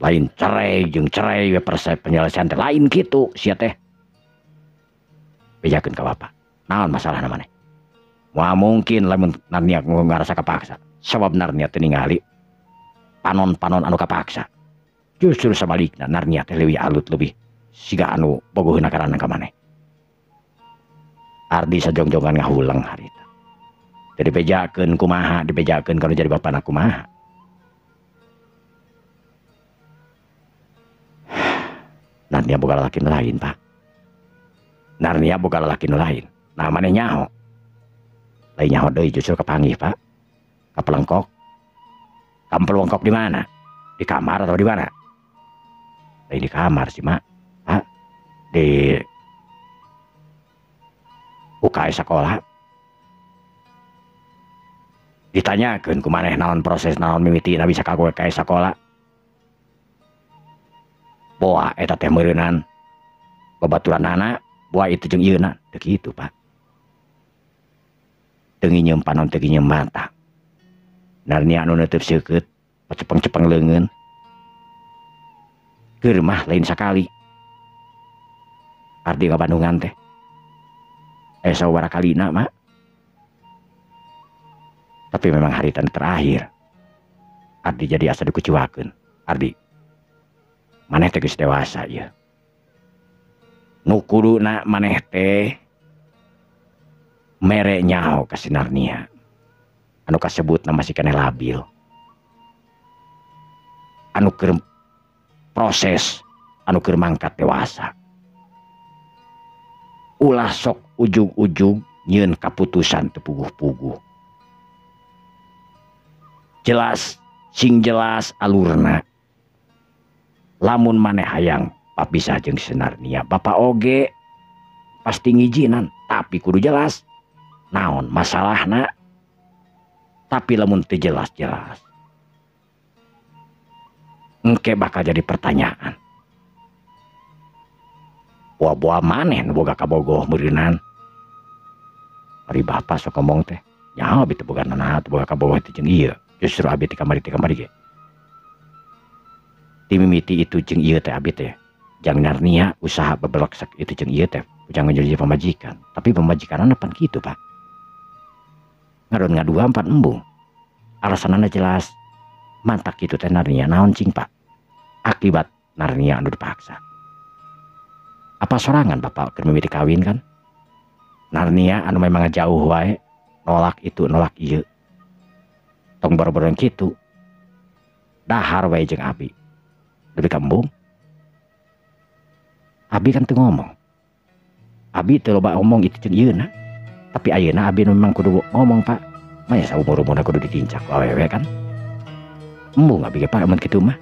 Lain cerai jeung cerai we penyelesaian teh lain kitu sia teh. Bejakeun ka bapak. Naon masalahna maneh? Wah mungkin lamun Narnia ngarasa kapaksa. Sabab Narnia teu ningali panon-panon anu kapaksa. Justru sabalikna Narnia teh leuwih alut leuwih siga anu bogohna karana ka maneh. Ardi sajong-jongan ngahulang harita. Teu dibejakeun kumaha, dibejakeun kalau jadi bapana kumaha. Narnia boga lalaki nu lain, Pak. Narnia boga lalaki nu lain. Nah maneh nyaho. Lain nyaho deui justru kepanggih, Pak. Kapelengkok. Kampelengkok di mana? Di kamar atau di mana? Lain di kamar sih, Mak. Pak. Di UKS sekolah. Ditanyakeun ku maneh naon proses naon mimitina bisa ka UKS sekolah. Boa eta teh meureunan babaturanana boa itu jeung ieuna teu kitu Pak. Teu nginyeum panon teu nginyeum mata. Narnia anu neuteub seukeut cepeng-cepeng leungeun. Keur mah lain sakali. Ardi ka Bandungan teh. Sabaraha kalina Mak. Tapi memang haritan terakhir. Ardi jadi asa dikuciwakeun. Ardi maneh teh geus dewasa ieu. Nu kuduna maneh teh mere nyaho ka si Narnia. Anu kasebutna masih keneh labil. Anu keur proses, anu keur mangkat dewasa. ulah sok ujug-ujug nyieun kaputusan teu puguh-puguh. Jelas sing jelas alurna. Lamun maneh hayang papisah jeung Narnia, Bapak oge pasti ngijinan, tapi kudu jelas naon masalahna. Tapi lamun teu jelas-jelas engke bakal jadi pertanyaan. Buah-buah maneh nu boga kabogoh meurinan. Ari bapak sok ngomong teh, nyaho abi teu boga nanaon teu boga kabogoh teh jeung ieu. Justru abi ti kamari ge. Ti mimiti itu jeung ieu teh abi teh. Jang Narnia usaha babelek itu jeung ieu teh, jangan jadi pamajikan. Tapi pamajikanana pan kitu, Pak. Ngaron ngadua 4 embung. Alasanana jelas. Mantak kitu teh Narnia naon cing, Pak? Akibat Narnia anu dipaksa. Apa sorangan bapak keur mimiti kawin kan? Narnia anu memang jauh wae, nolak itu nolak ieu. Tong boro-boro kitu. Dahar wae jeung abi. Lebih kembung. Abi kan teu ngomong. Abi teu loba ngomong itu jeung ieuna. Tapi ayeuna abi memang kudu ngomong, Pak. Maya saumur-umurna kudu ditincak ku awewe kan. Embung abi ge Pak mun kitu mah.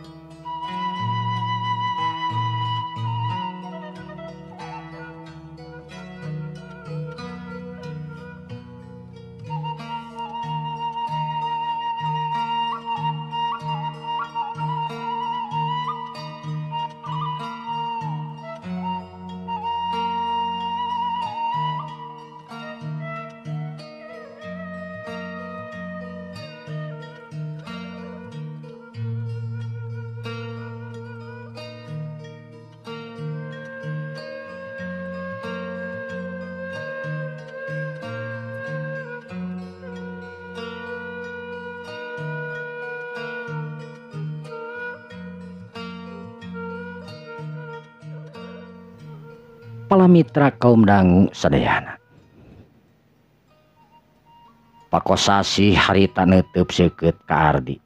Para mitra kaum dangu sadayana. Pakosasi harita neuteub seukeut ka Ardi.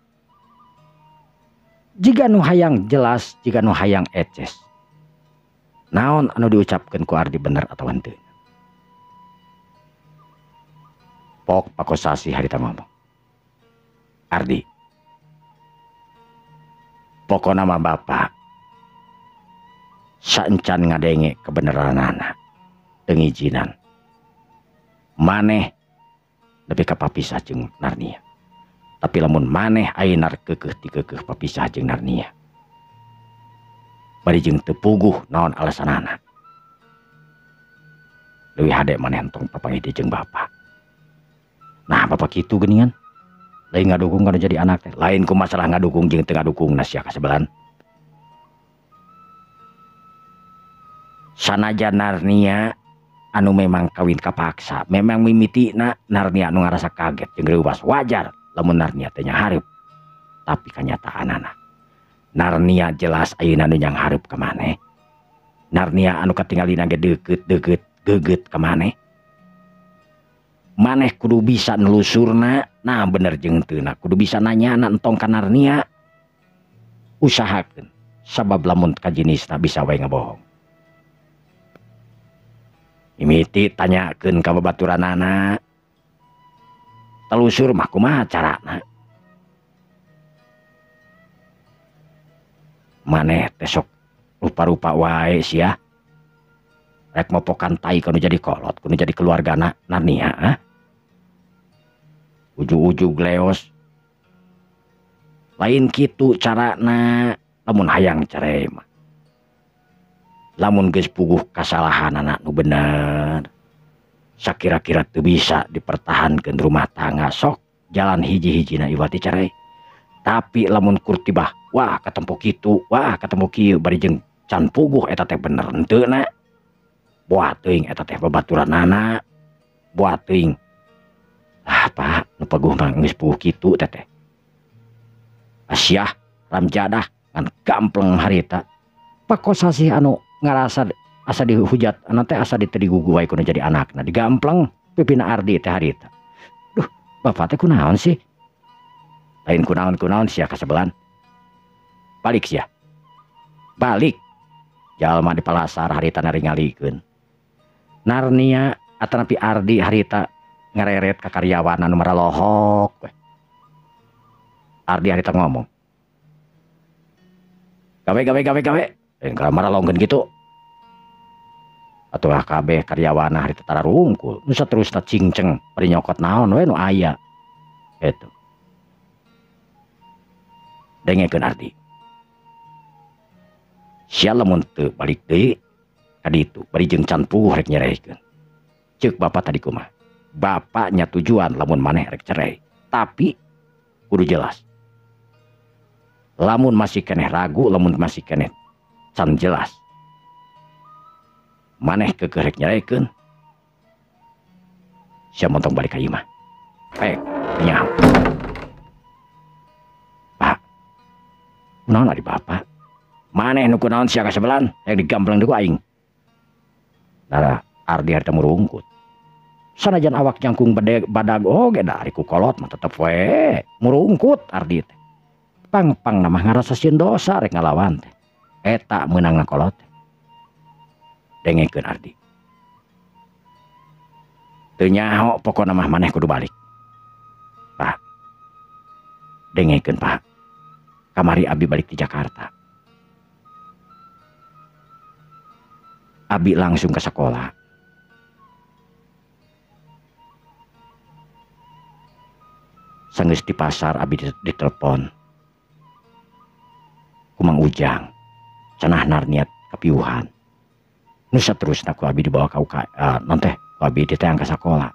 Jiga nu hayang jelas, jiga nu hayang eces. Naon anu diucapkeun ku Ardi bener atau henteu? Pok pakosasi harita ngomong. Ardi. Pokona mah Bapak saencan ngadenge kebeneranana teu ngijinan. Maneh lebih ka papisah jeung Narnia. Tapi lamun maneh ayeuna keukeuh ti keukeuh papisah jeung Narnia. Bari jeung teu puguh naon alasanana. Leuwih hade maneh entong papangidi jeung Bapak. Nah, Bapak kitu geuningan. Lain ngadukung kana jadi anak teh. Lain ku masalah ngadukung jeung teu ngadukungna sia kasebelan. Sanajan Narnia anu memang kawin kapaksa, memang mimitina Narnia anu ngarasa kaget jeung reuwas, wajar lamun Narnia teh nyahareup. Tapi kanyataanana Narnia jelas ayeuna nu nyang hareup ka maneh. Narnia anu katinggalina ge deukeut geugeut ka maneh. Maneh kudu bisa nelusurna, nah bener jeung teuna kudu bisa nanyana entong ka Narnia. Usahakeun sabab lamun ka jenisna bisa wae ngabohong. Mimiti tanyakeun ka babaturanana. Telusur mah kumaha carana? Maneh teh sok rupa-rupa wae sia. Rek mopokan tai kudu jadi kolot, kudu jadi keluargana Narnia, ha? Ujug-ujug leos. Lain kitu carana lamun hayang cerai mah. Lamun geus puguh kasalahan anak nu bener, sakira-kira teu bisa dipertahankeun rumah tangga, sok jalan hiji-hijina iwati cerai. Tapi lamun kurtibah, wah katempo kitu, wah katempo kieu, bari jeung can puguh eta teh bener henteu na. Boa teuing eta teh babaturanana, boa teuing. Ah Pak, nu paguh mah geus puguh kitu teh. Asyah ramjadah ngan gampleng harita. Pakosasi anu ngarasa asa dihujat anak teh asa digugu wae kudu jadi anakna digampleng pipina Ardi teh harita. Duh, Bapak teh kunaon sih? Lain kunaon sia kasebelan. Balik sia. Balik. Jalma di palasar harita naringalikeun. Narnia atanapi Ardi harita ngereret ka karyawan anu maralohok we. Ardi harita ngomong, gawe maralongkeun gitu atuh kabeh karyawan harita tara rungkul nu saterusna cingceng bari nyokot naon we nu aya eta dengekeun Ardi sia lamun teu balik deui ka ditu bari jeung can puh rek nyerehkeun ceuk bapak tadi kumaha bapaknya tujuan lamun maneh rek cerai tapi kudu jelas lamun masih keneh ragu lamun masih keneh can jelas maneh kegerek nyarekeun sia montong balik ka ieu mah pek nyaho Pak naon ari bapak maneh nu kunaon sia ka sebelan yang digambleng deui aing nara Ardi harta murungkut sanajan awak jangkung badag oge da ari ku kolot mah tetep we murungkut Ardi teh pang nama ngarasa sieun dosa rek ngalawan teh eta meunang ngakolot dengekeun Ardi teu nyaho pokona mah maneh kudu balik Pak dengekeun Pak kamari abi balik di Jakarta abi langsung ke sekolah sanggeus di pasar abi ditelepon Kumang Ujang cenah Narniat kepiuhan nu saterusna ku abi dibawa ka non teh ku abi ditayang ka sakola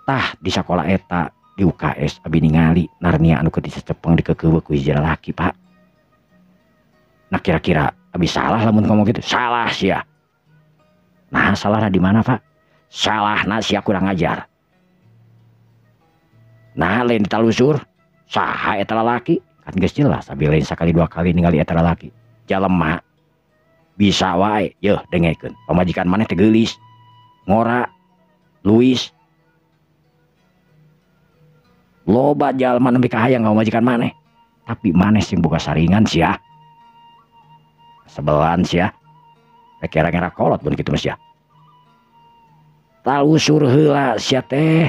tah di sakola eta di UKS abi ningali Narnia anu keur dicecepeng dikekeuweuk ku hiji lalaki Pak nah kira-kira abi salah lamun ngomong gitu salah sia nah salahna di mana Pak salahna sia kurang ajar nah lain ditalusur saha eta lalaki kan geus jelas abi lain sakali dua kali ningali eta lalaki jalema bisa wae yeuh dengekeun pamajikan maneh teh geulis ngora Luis loba jalma nepi ka hayang ngamajikan maneh tapi maneh sing boga saringan sia sebelan sia kira-kira kolot mun kitu mah sia talusur heula sia teh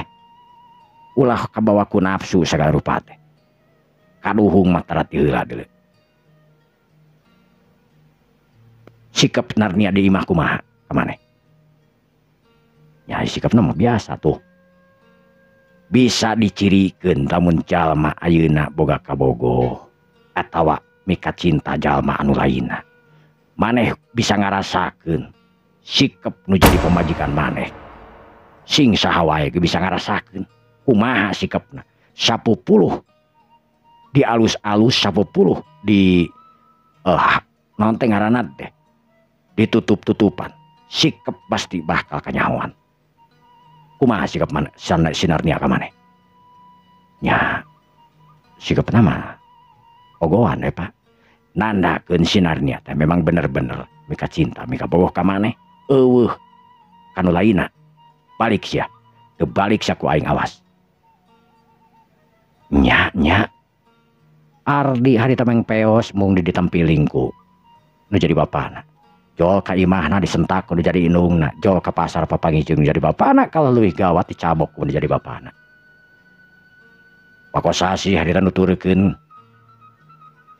ulah kabawa ku nafsu sagala rupa teh kaduhung mah tarat heula deuleu sikap Narnia di imah kumaha ka maneh nya sikapna mah biasa tuh bisa dicirikeun lamun jalma ayeuna boga kabogoh atawa mika cinta jalma anu lainna maneh bisa ngarasakeun sikap nu jadi pamajikan maneh sing saha wae bisa ngarasakeun kumaha sikapna 10 di alus-alus 10 di naon teh ngaranna teh ditutup-tutupan sikap pasti bakal kanyahoan kumaha sikap maneh sinarnia ka maneh nya sikapna mah ogohan Pak nandakeun sinarnia teh memang bener-bener mika cinta mika bogoh ka maneh eueuh kanu lainna balik sia teu balik sia ku aing awas nya Ardi harita meng peos mung ditampilingku nu jadi bapana jol ka imahna disentak nu jadi indungna jol ka pasar papangijung nu jadi bapana kalau leuwih gawat dicabok nu jadi bapana pakosasi harita nuturkeun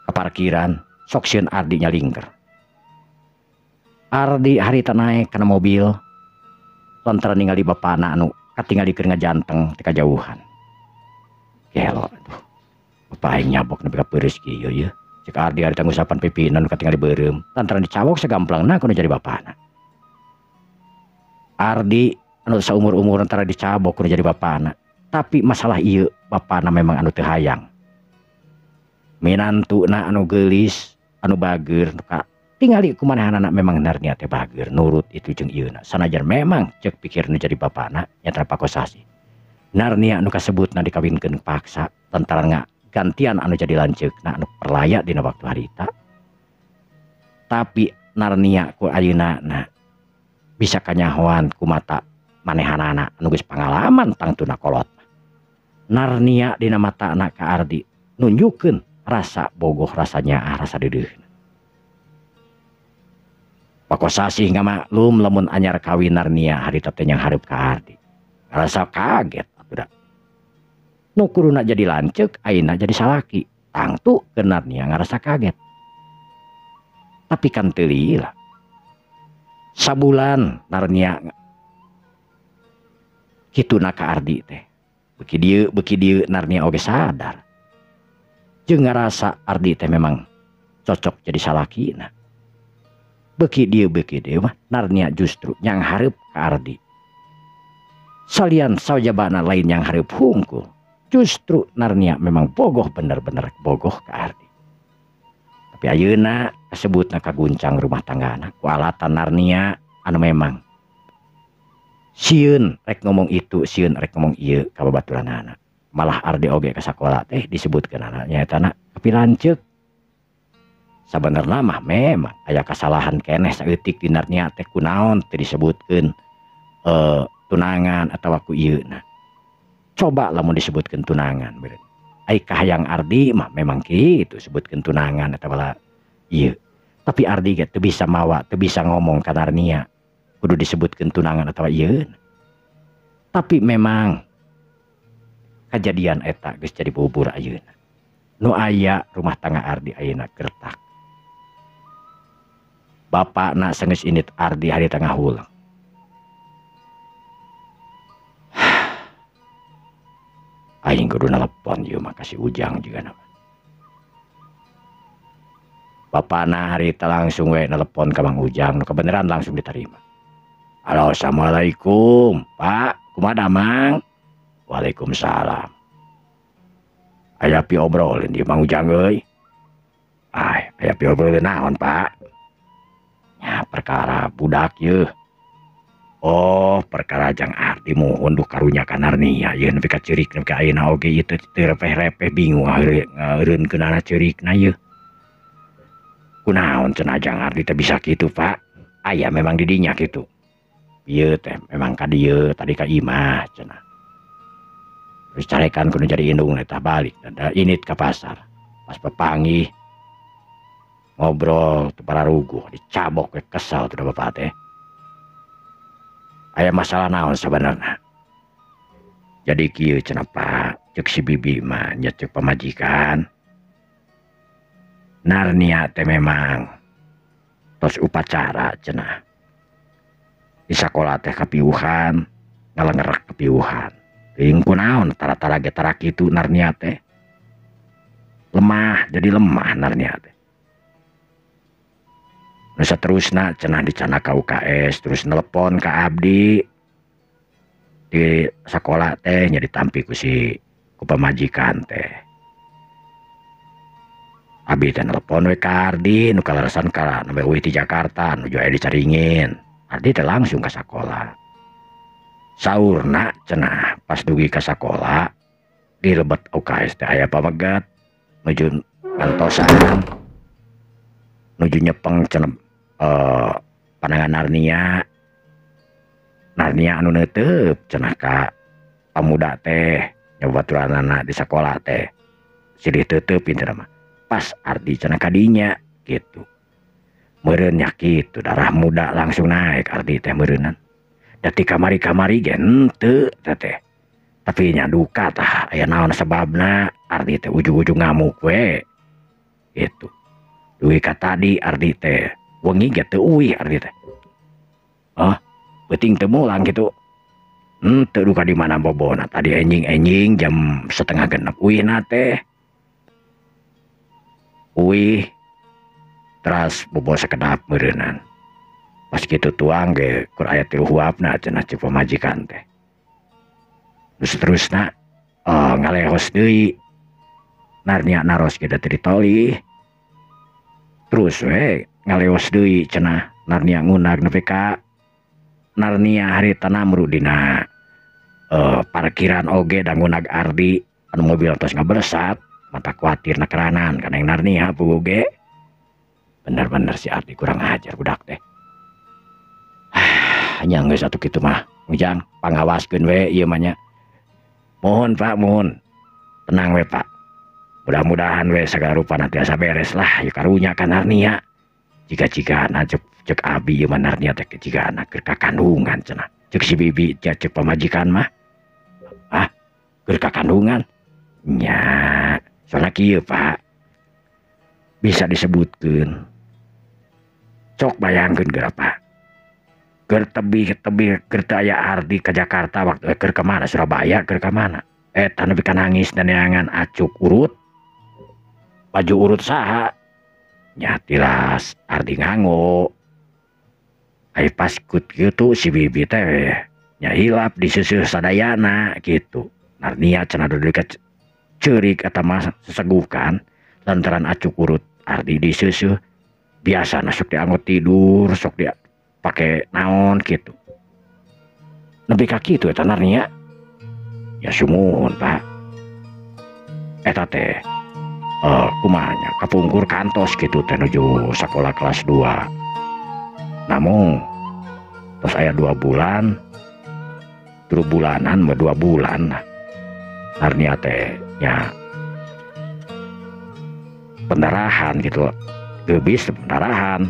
ke parkiran sok sieun Ardi nyalingker Ardi harita naik kana mobil lantaran ningali bapana anu katinggalikeun ngajanteng ti kajauhan gelo aduh bapak aing nyabok nepi ka peureus kieu ye cek Ardi harita ngusapan pipina nu katingali beureum lantaran dicabok sagampleungna kudu jadi bapana Ardi anu saumur-umur antara dicabok kudu jadi bapana tapi masalah ieu bapana memang anu teu hayang minantuna anu geulis anu bageur tingali kumanehanana memang Narnia teh bageur nurut itu jeung ieuna sanajan memang cek pikir nu jadi bapana nyata pakosasi Narnia anu kasebutna dikawinkeun paksa lantaran gantian anu jadi lanceukna anu perlaya dina waktu harita tapi Narnia ku ayeuna bisa kanyahoan ku mata manehanana anu geus pangalaman tangtuna kolot Narnia dina mata anak ka Ardi nunjukkeun rasa bogoh rasanya rasa deudeuh pakosasih nggak maklum lamun anyar kawin Narnia hari teh yang hareup ka Ardi. Rasa kaget atuh da. Nu kuduna jadi lanceuk ayeuna jadi salaki. Tangtu ke Narnia ngarasa kaget. Tapi kan teu lila. Sabulan Narnia kituna ka Ardi teh. Beuki dieu Narnia oge sadar. Jeung ngarasa Ardi teh memang cocok jadi salakina. Beuki dieu mah Narnia justru yang hareup ka Ardi. Salian sajabana lain yang hareup hungkul. Justru Narnia memang bogoh bener-bener bogoh ka Ardi. Tapi ayeuna kasebutna kaguncang rumah tanggana ku alatan Narnia anu memang sieun rek ngomong itu, sieun rek ngomong ieu ka babaturanana. Malah Ardi oge ka sakola teh disebutkeunana nyaeta kepilanceuk. Sabenerna mah memang aya kasalahan keneh saeutik di Narnia teh kunaon teu disebutkeun tunangan atawa ku ieuna. Coba lamun disebutkeun tunangan beureun. Ai kahayang Ardi mah memang kitu sebutkeun tunangan atawa ieu. Tapi Ardi ge teu bisa mawa, teu bisa ngomong ka Narnia. Kudu disebutkeun tunangan atawa ieuna. Tapi memang kejadian eta geus jadi bubur ayeuna. Nu aya rumah tangga Ardi ayeuna gertak. Bapakna seungeus indit Ardi hari tengah hulang. Aing kudu nelpon ieu mah kasih Ujang juga nama. Bapakna hari teh langsung we nelpon ka Mang Ujang, nu kebeneran langsung diterima. Halo, assalamualaikum, Pak. Kumaha Mang? Waalaikumsalam. Aya pi obrolin di Mang Ujang euy. Aya pi obrolin naon, Pak? Ya perkara budak ye. Oh, perkara Jang Ardi mohon duh karunya ka Narnia ye nepi ka ceurik nepi ka ayeuna oge ieu teu repeh-repeh bingung ngeureunkeunana ceurikna ye. Kunaon cenah Jang Ardi teh bisa kitu, Pak? Aya memang di dinya kitu. Ieu teh memang ka dieu tadi ka imah cenah. Terus carekan kudu jadi indung eta balik da init ka pasar. Pas pepanggih ngobrol teu pararuguh dicabok we kesel tuh bapak teh. Aya masalah naon sabenerna? Jadi kieu cenah Pak, ceuk si bibi mah nya ceuk pamajikan. Narnia teh memang tos upacara cenah. Di sakola teh kapiuhan, ngalengerak kapiuhan. Teuing kunaon tara-tara ge tara kitu Narnia teh. Lemah, jadi lemah Narnia teh. Nu saterusna cenah dicana ka UKS, terus nelpon ka abdi di sakola teh nya ditampi ku pamajikan teh. Abdi teh nelpon we ka Ardi nu kalarasan ka nembe euy di Jakarta nuju aya dicaringin. Ardi teh langsung ka sakola. Saurna cenah pas dugi ka sakola di lebet UKS teh aya pamegat nuju kantosan nuju nyepeng cenah pandangan Narnia anu neuteup cenah ka pamuda teh nyobaturanana di sakola teh silih teuteub pinter mah pas Ardi cenah ka dinya kitu. Meureun nya kitu darah muda langsung naik Ardi teh meureunan. Da ti kamari-kamari ge henteu teh. Tapi nya duka tah aya naon sababna Ardi teh ujug-ujug ngamuk we. Gitu. Duwi ka tadi Ardi teh wengi ge teu uwih Ardi teh. Beuting teu mulang kitu. Teu duka di mana bobona tadi enjing-enjing jam 5:30 uwihna teh. Uwih teras bobo sakedap meureunan. Pas kitu tuang ge kur aya 3 huapna cenah ceuk pamajikan teh. Terusna ngalehos deui. Narnia naros ge da teu ditoli. Terus we ngaleos deui cenah Narnia ngunag nepi ka Narnia harita namru dina parkiran oge da ngunag Ardi anu mobil tos ngaberesat mata kuatir na keranan kana yang Narnia puguh ge. Bener-bener si Ardi kurang ajar budak teh. Hanya geus atuh kitu mah Ujang pangawaskeun we ieu mah nya. Mohon Pak, mohon. Tenang we Pak. Mudah-mudahan we sagala rupana tiasa beres lah ieu karunya ka Narnia. jika cek abi ieu manarnya teh jigana keur kakandungan cenah. Cek si bibi cek pamajikan mah. Ah, keur kakandungan. Nya, soalnya kieu Pak. Bisa disebutkeun. Sok bayangkeun geura Pak. Keur tebih keur teu aya Ardi ke Jakarta waktu keur ka mana Surabaya keur ka mana? Eta nepi ka nangis dan neangan acuk urut. Baju urut saha? Nya tilas Ardi nganggo. Ai pas kut kitu si bibi teh nya hilap diseuseut sadayana gitu. Narnia cenah deuk ceurik eta mah sesegukan lantaran acuk urut Ardi diseuseut. Biasana sok dianggo tidur, sok dia pakai naon gitu. Nepi ka kitu eta narnia. Ya sumuhun Pak. Eta teh kumanya kapungkur kantos gitu teh nuju sekolah kelas 2. Namun terus aya 2 bulan 3 bulanan 2 bulan narnia teh nya pendarahan gitu gebis pendarahan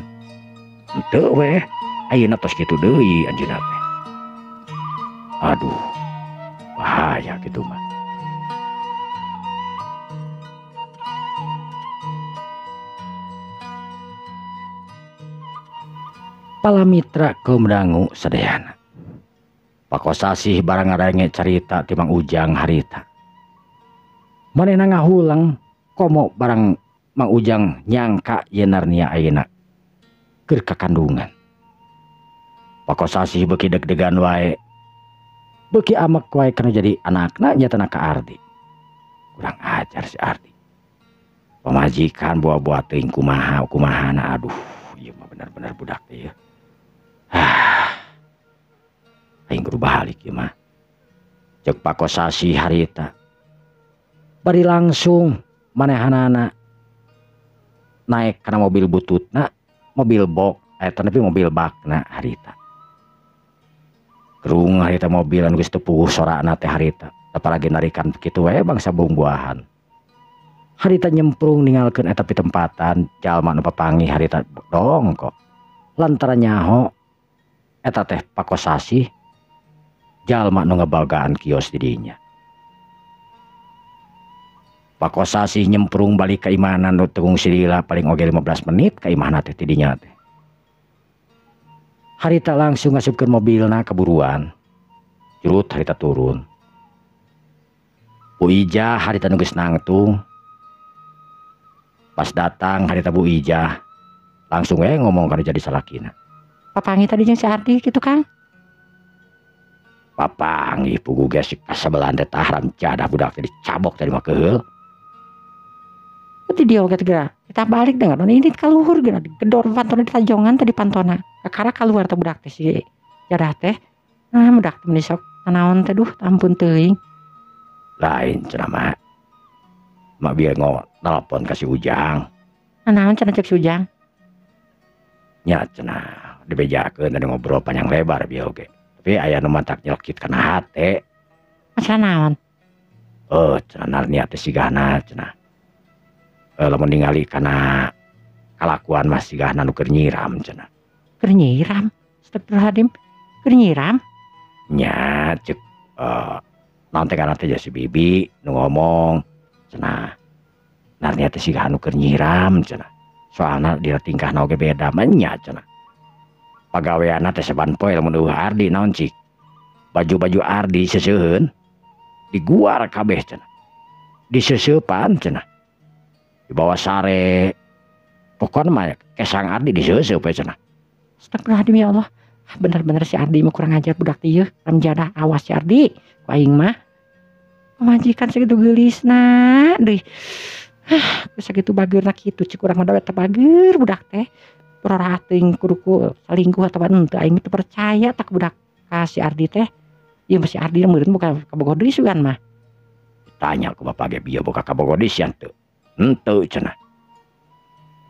henteu we ayeuna tos kitu deui anjeunna teh. Aduh bahaya gitu mah. Palamitra kaum dangu sadayana. Pakosasih barang ngarenge carita ti Mang Ujang harita. Manehna ngahulang komo barang Mang Ujang nyangka yen narnia ayeuna keur kakandungan. Pakosasih beuki deg-degan wae. Beuki amek wae kana jadi anakna nyatana ka Ardi. Kurang ajar si Ardi. Pamajikan buah-buah teuing kumahana aduh ieu mah bener-bener budak teh ya. Aing kudu balik ieu mah. Cek pakosasi harita. Bari langsung manehanana naik kana mobil bututna, mobil box, eta nepi mobil bakna harita. Kerung harita mobil anu geus teu puguh sorana teh harita. Apalagi narikan kitu wae bangsa buah-buahan. Harita nyemprung ninggalkeun eta pitempatan jalma nu papanggih harita dong kok. Lantaran nyaho eta teh pakosasi jalma nu ngabagaan kios di dinya. Pakosasi nyemprung balik ka imahna nu tegung silila paling oge 15 menit ka imahna teh ti dinya teh. Harita langsung ngasupkeun mobilna keburuan. Jurut harita turun. Bu Ija harita nu geus nangtung. Pas datang harita Bu Ija langsung ngomong kana jadi salakina. Papangi tadi jeung si Ardi gitu Kang. Papangi pugu geus kasabelan teh tahram cadah budak teh dicabok tadi mah keheul. Ti dia oge teh kita balik dengan ini kaluhur geuna gedor pantona di tajongan tadi pantona. Kakara keluar teh budak teh si jadah teh. Nah budak teh sok nanaon teh duh ampun teuing. Lain cenah mah. Mak biar nelpon ka si Ujang. Nanaon cenah cek si Ujang? Nya cenah dibejakeun tadi ngobrol panjang lebar bieu oge. Tapi aya nu mantak nyelekit kana hate. Masalah naon? Cenah narnia teh sigana cenah. Lamun ningali kana kalakuan mah sigana nu keur nyiram cenah. Keur nyiram? Astagfirullahaladzim. Keur nyiram? Nya cek naon teh kana teh si bibi nu ngomong cenah. Narnia teh sigana nu keur nyiram cenah. Soalna dia tingkahna oge beda mah nya cenah. Pagaweanna teh saban poe lamun eueuh Ardi naon cik. Baju-baju Ardi seseuheun diguar kabeh cenah. Diseseupan cenah. Dibawa sare. Pokokna mah kesang Ardi diseseup we cenah. Astagfirullahaladzim ya Allah. Bener-bener si Ardi mah kurang ajar budak teh yeuh. Ramjadah awas si Ardi. Ku aing mah pamajikan sakitu geulisna deui. Sakitu bageurna kitu cik urang mah teh bager budak teh. Perorah teuing kudu salingkuh atawa henteu aing teu percaya tak budak ka si Ardi teh. Ieu mah si Ardi meureun buka kabogoh deui sugan mah. Tanya ku bapak ge bieu boga kabogoh deui sian teu. Henteu cenah.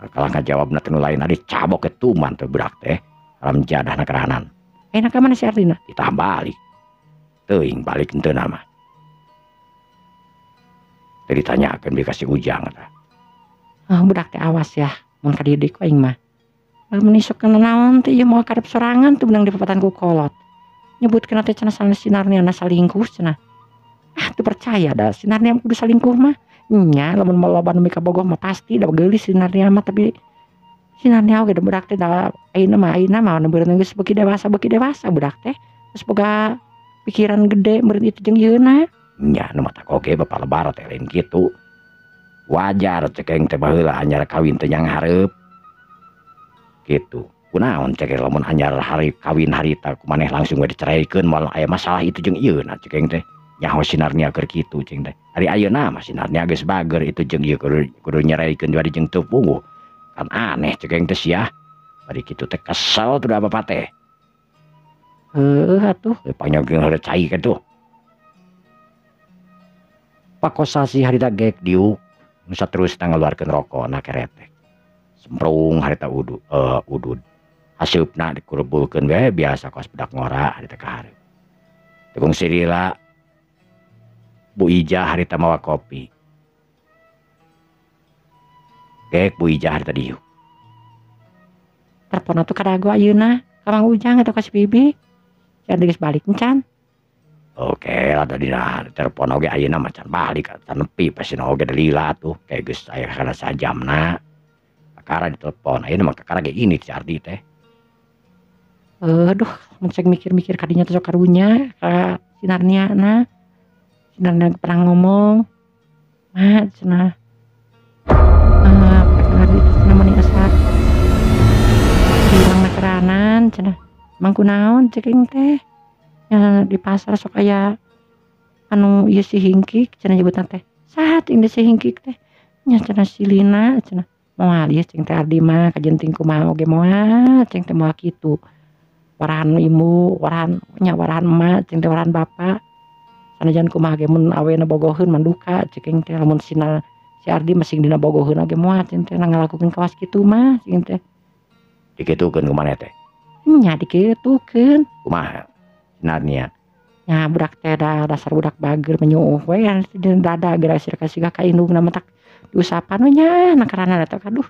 Kalah ngajawabna teh nu lain adi cabok ke tuman teh budak teh. Alam jadahna kerahanan. Enak ka mana si Ardina? Ditah balik. Teuing balik henteu mah. Teu ditanyakeun bi ka si Ujang tah. Budak teh awas ya mun ka dieu deui ku aing mah. menisuk kana naon teh ieu moal karep sorangan tuh benang di papatan ku kolot. Nyebutkeun teh cenah sinarnya salingkuh cenah. Ah teu percaya da sinarnya kudu salingkuh mah. Nya lamun loba nu mika bogoh mah pasti da geulis sinarnya mah tapi sinarnya oge da budak teh da ayeuna mah beureunt geus beuki dewasa budak teh. Terus boga pikiran gede meureun itu jeung ieuna. Nya nu mah tak oge bapak lebar teh lain kitu. Wajar cekeng teh baheula anyar kawin teh nyang hareup. Gitu. Kunaon cekeng lamun anyar hari kawin harita kumaneh langsung we diceraykeun moal aya masalah itu jeung ieuna cekeng teh. Nyaho sinarnya keur kitu cing teh. Ari ayeuna mah sinarnya geus bager itu jeung ieu kudu nyeraikeun jadi jeung teu pungguh. Kan aneh cekeng teh sia. Bari kitu teh kesel tuh da bapak teh. Atuh Panyageun hareup cai kitu. Pakosasi harita gek diuk nu saterus ngaluarkeun rokona keretek. Semprung harita udud. Haseupna dikurebulkeun we biasa kos budak ngora harita ka hareup. Tukung sirila Bu Ija harita mawa kopi. Gek Bu Ija harita diuk. telepon atuh kadago ayeuna ka Mang Ujang eta ka si Bibi. Jar geus balik encan. Oke, ada dina telepon oge ayeuna macan balik can nepi pasina oge dalila tuh kayak geus aya kana sajamna. Kakara ditelepon ayeuna mah kakara ge ini si Ardi teh. Aduh, mun cek mikir-mikir kadinya teh sok karunya ka sinarniana. Sinarnia pernah ngomong, "Mak, cenah. Kakang Ardi teh cenah meuni asa dirang nakeranan cenah. Mang kunaon ceking teh? Ya di pasar sok aya anu ieu si hingkik cenah nyebutna teh. Saha ting si hingkik teh? Nya cenah si Lina cenah. Moal ieu cing teh Ardi mah kajenting kumaha oge moal cing teh moal kitu. Warahan ibu, warahan emak, cing teh warahan bapak. Sanajan kumaha ge mun awena bogoheun manduka ceking teh lamun si Ardi masing dina bogoheun oge moal cing teh ngalakukeun kawas kitu mah cing teh. Dikitukeun kumaneh teh. Nya dikitukeun. Kumaha? Sinarnia. Nya budak teh dasar budak bager menyuuh we dada geura sir kasih ka indungna mah tak diusapan we nya nakarana eta kaduh.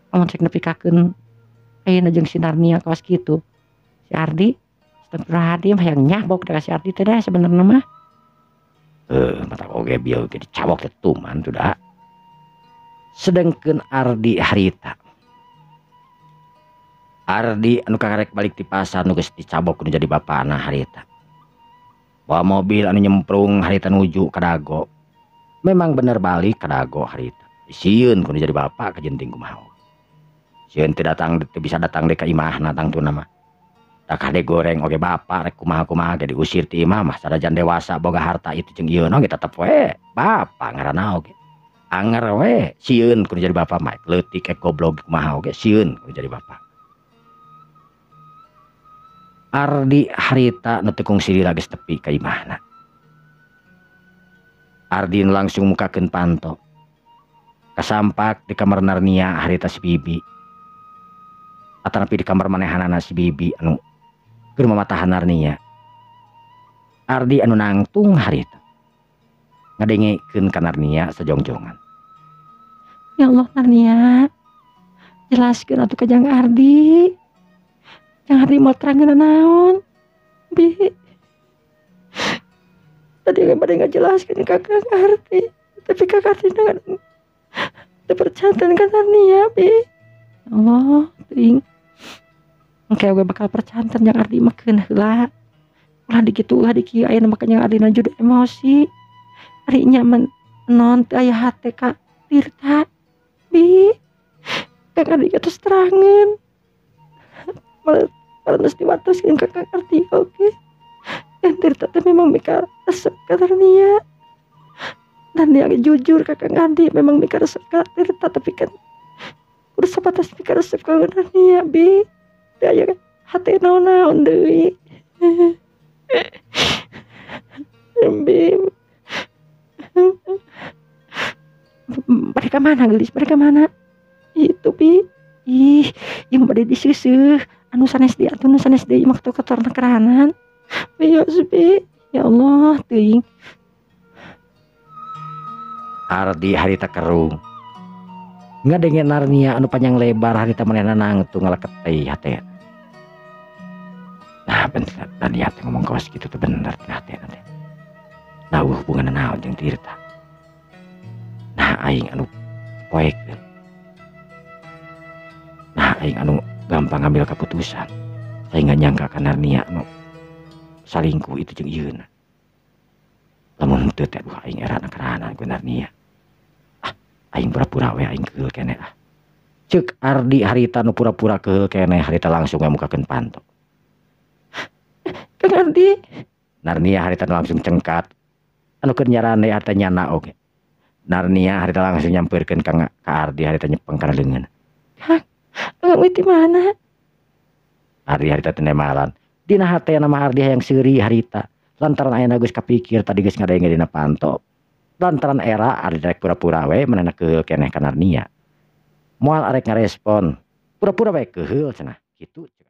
Lamun cek nepikakeun ayeuna jeung sinarnia kawas kitu. Si Ardi astagfirullahaladzim hayang nyabok da si Ardi teh dah sebenarnya mah. Mata oge bieu ge dicabok teh tuman tuh da. Sedengkeun Ardi harita. Ardi anu karek balik ti pasar nu geus dicabok nu jadi bapana harita. Bawa mobil anu nyemprung harita nuju ka Dago. Memang bener balik ka Dago harita. Sieun kudu jadi bapak kajenting kumaha. Sieun teu bisa datang deui ka imahna tangtuna mah. Da kade goreng oge bapak rek kumaha-kumaha ge diusir ti imah mah sanajan dewasa boga harta itu jeung ieuna ge tetep we bapak ngaranna oge. Anger we sieun kudu jadi bapak mah leutik goblok kumaha oge sieun kudu jadi bapak. Ardi harita nu teu kungsi lagi tepi ka imahna. Ardi langsung mukakeun panto. Kasampak di kamar Narnia harita si Bibi. Atanapi di kamar manehanana si Bibi anu keur mamatahan Narnia. Ardi anu nangtung harita. Ngadengekeun ka Narnia sajongjongan. Ya Allah Narnia. Jelaskeun atuh ka Jang Ardi. Jang Ardi mau terangkeun naon? Bi. Tadi bade ngajelaskeun ka Kang Ardi, tapi Kang Ardi teu percanten ka Narnia, Bi. Allah, teuing. Engke we bakal percanten Jang Ardi mah keun heula. Ulah dikitu ulah dikieu ayeuna mah Jang Ardi juda emosi. Ari nya non teu aya hate ka Tirta. Bi. Kang Ardi terus terangeun. Malah diwatoskeun ka Kang Ardi oge. Dan Tirta teh memang mika resep ka Narnia. Dan dia jujur ka Kang Ardi memang mika resep ka Tirta tapi kan udah sebatas mika resep ka Narnia, Bi. Teu aya hate naon-naon deui. Bi. Mereka mana gelis? Mereka mana? Itu Bi. Ih, yang bade diseuseuk. Anu sanes di atuh nu sanes deui mah kotor nakeranan. Bios Bi. Ya Allah, teuing. Ardi harita kerung. nggak dengan Narnia anu panjang lebar harita manehna nangtu ngeleket teh hate. Nah bener Narnia teh ngomong kawas gitu tuh bener hate nanti. Nah hubungan naon jeung Tirta. Nah aing anu poekeun. Nah aing anu gampang ngambil keputusan. Saya nggak nyangka kan Narnia anu salingkuh itu jeung ieuna. Lamun teu teh duh aing erana kerana ku Narnia. Aing pura-pura we aing keul kene ah. Ceuk Ardi harita nu pura-pura keul kene harita langsung ngamukakeun panto. Kang Ardi. Narnia harita langsung cengkat. Anu keur nyarane harita nyana oge. Narnia harita langsung nyampeurkeun ka Ardi harita nyepeng kana leungeun. Kang Ardi mana? Ardi harita teu nemalan. Dina hate nama Ardi hayang seuri harita. Lantaran ayeuna geus kapikir tadi geus ngadaenge dina panto. Lantaran era Ardi rek pura-pura we manehna keul keneh ka Narnia. Moal arek ngarespon. Pura-pura we keul cenah. Kitu.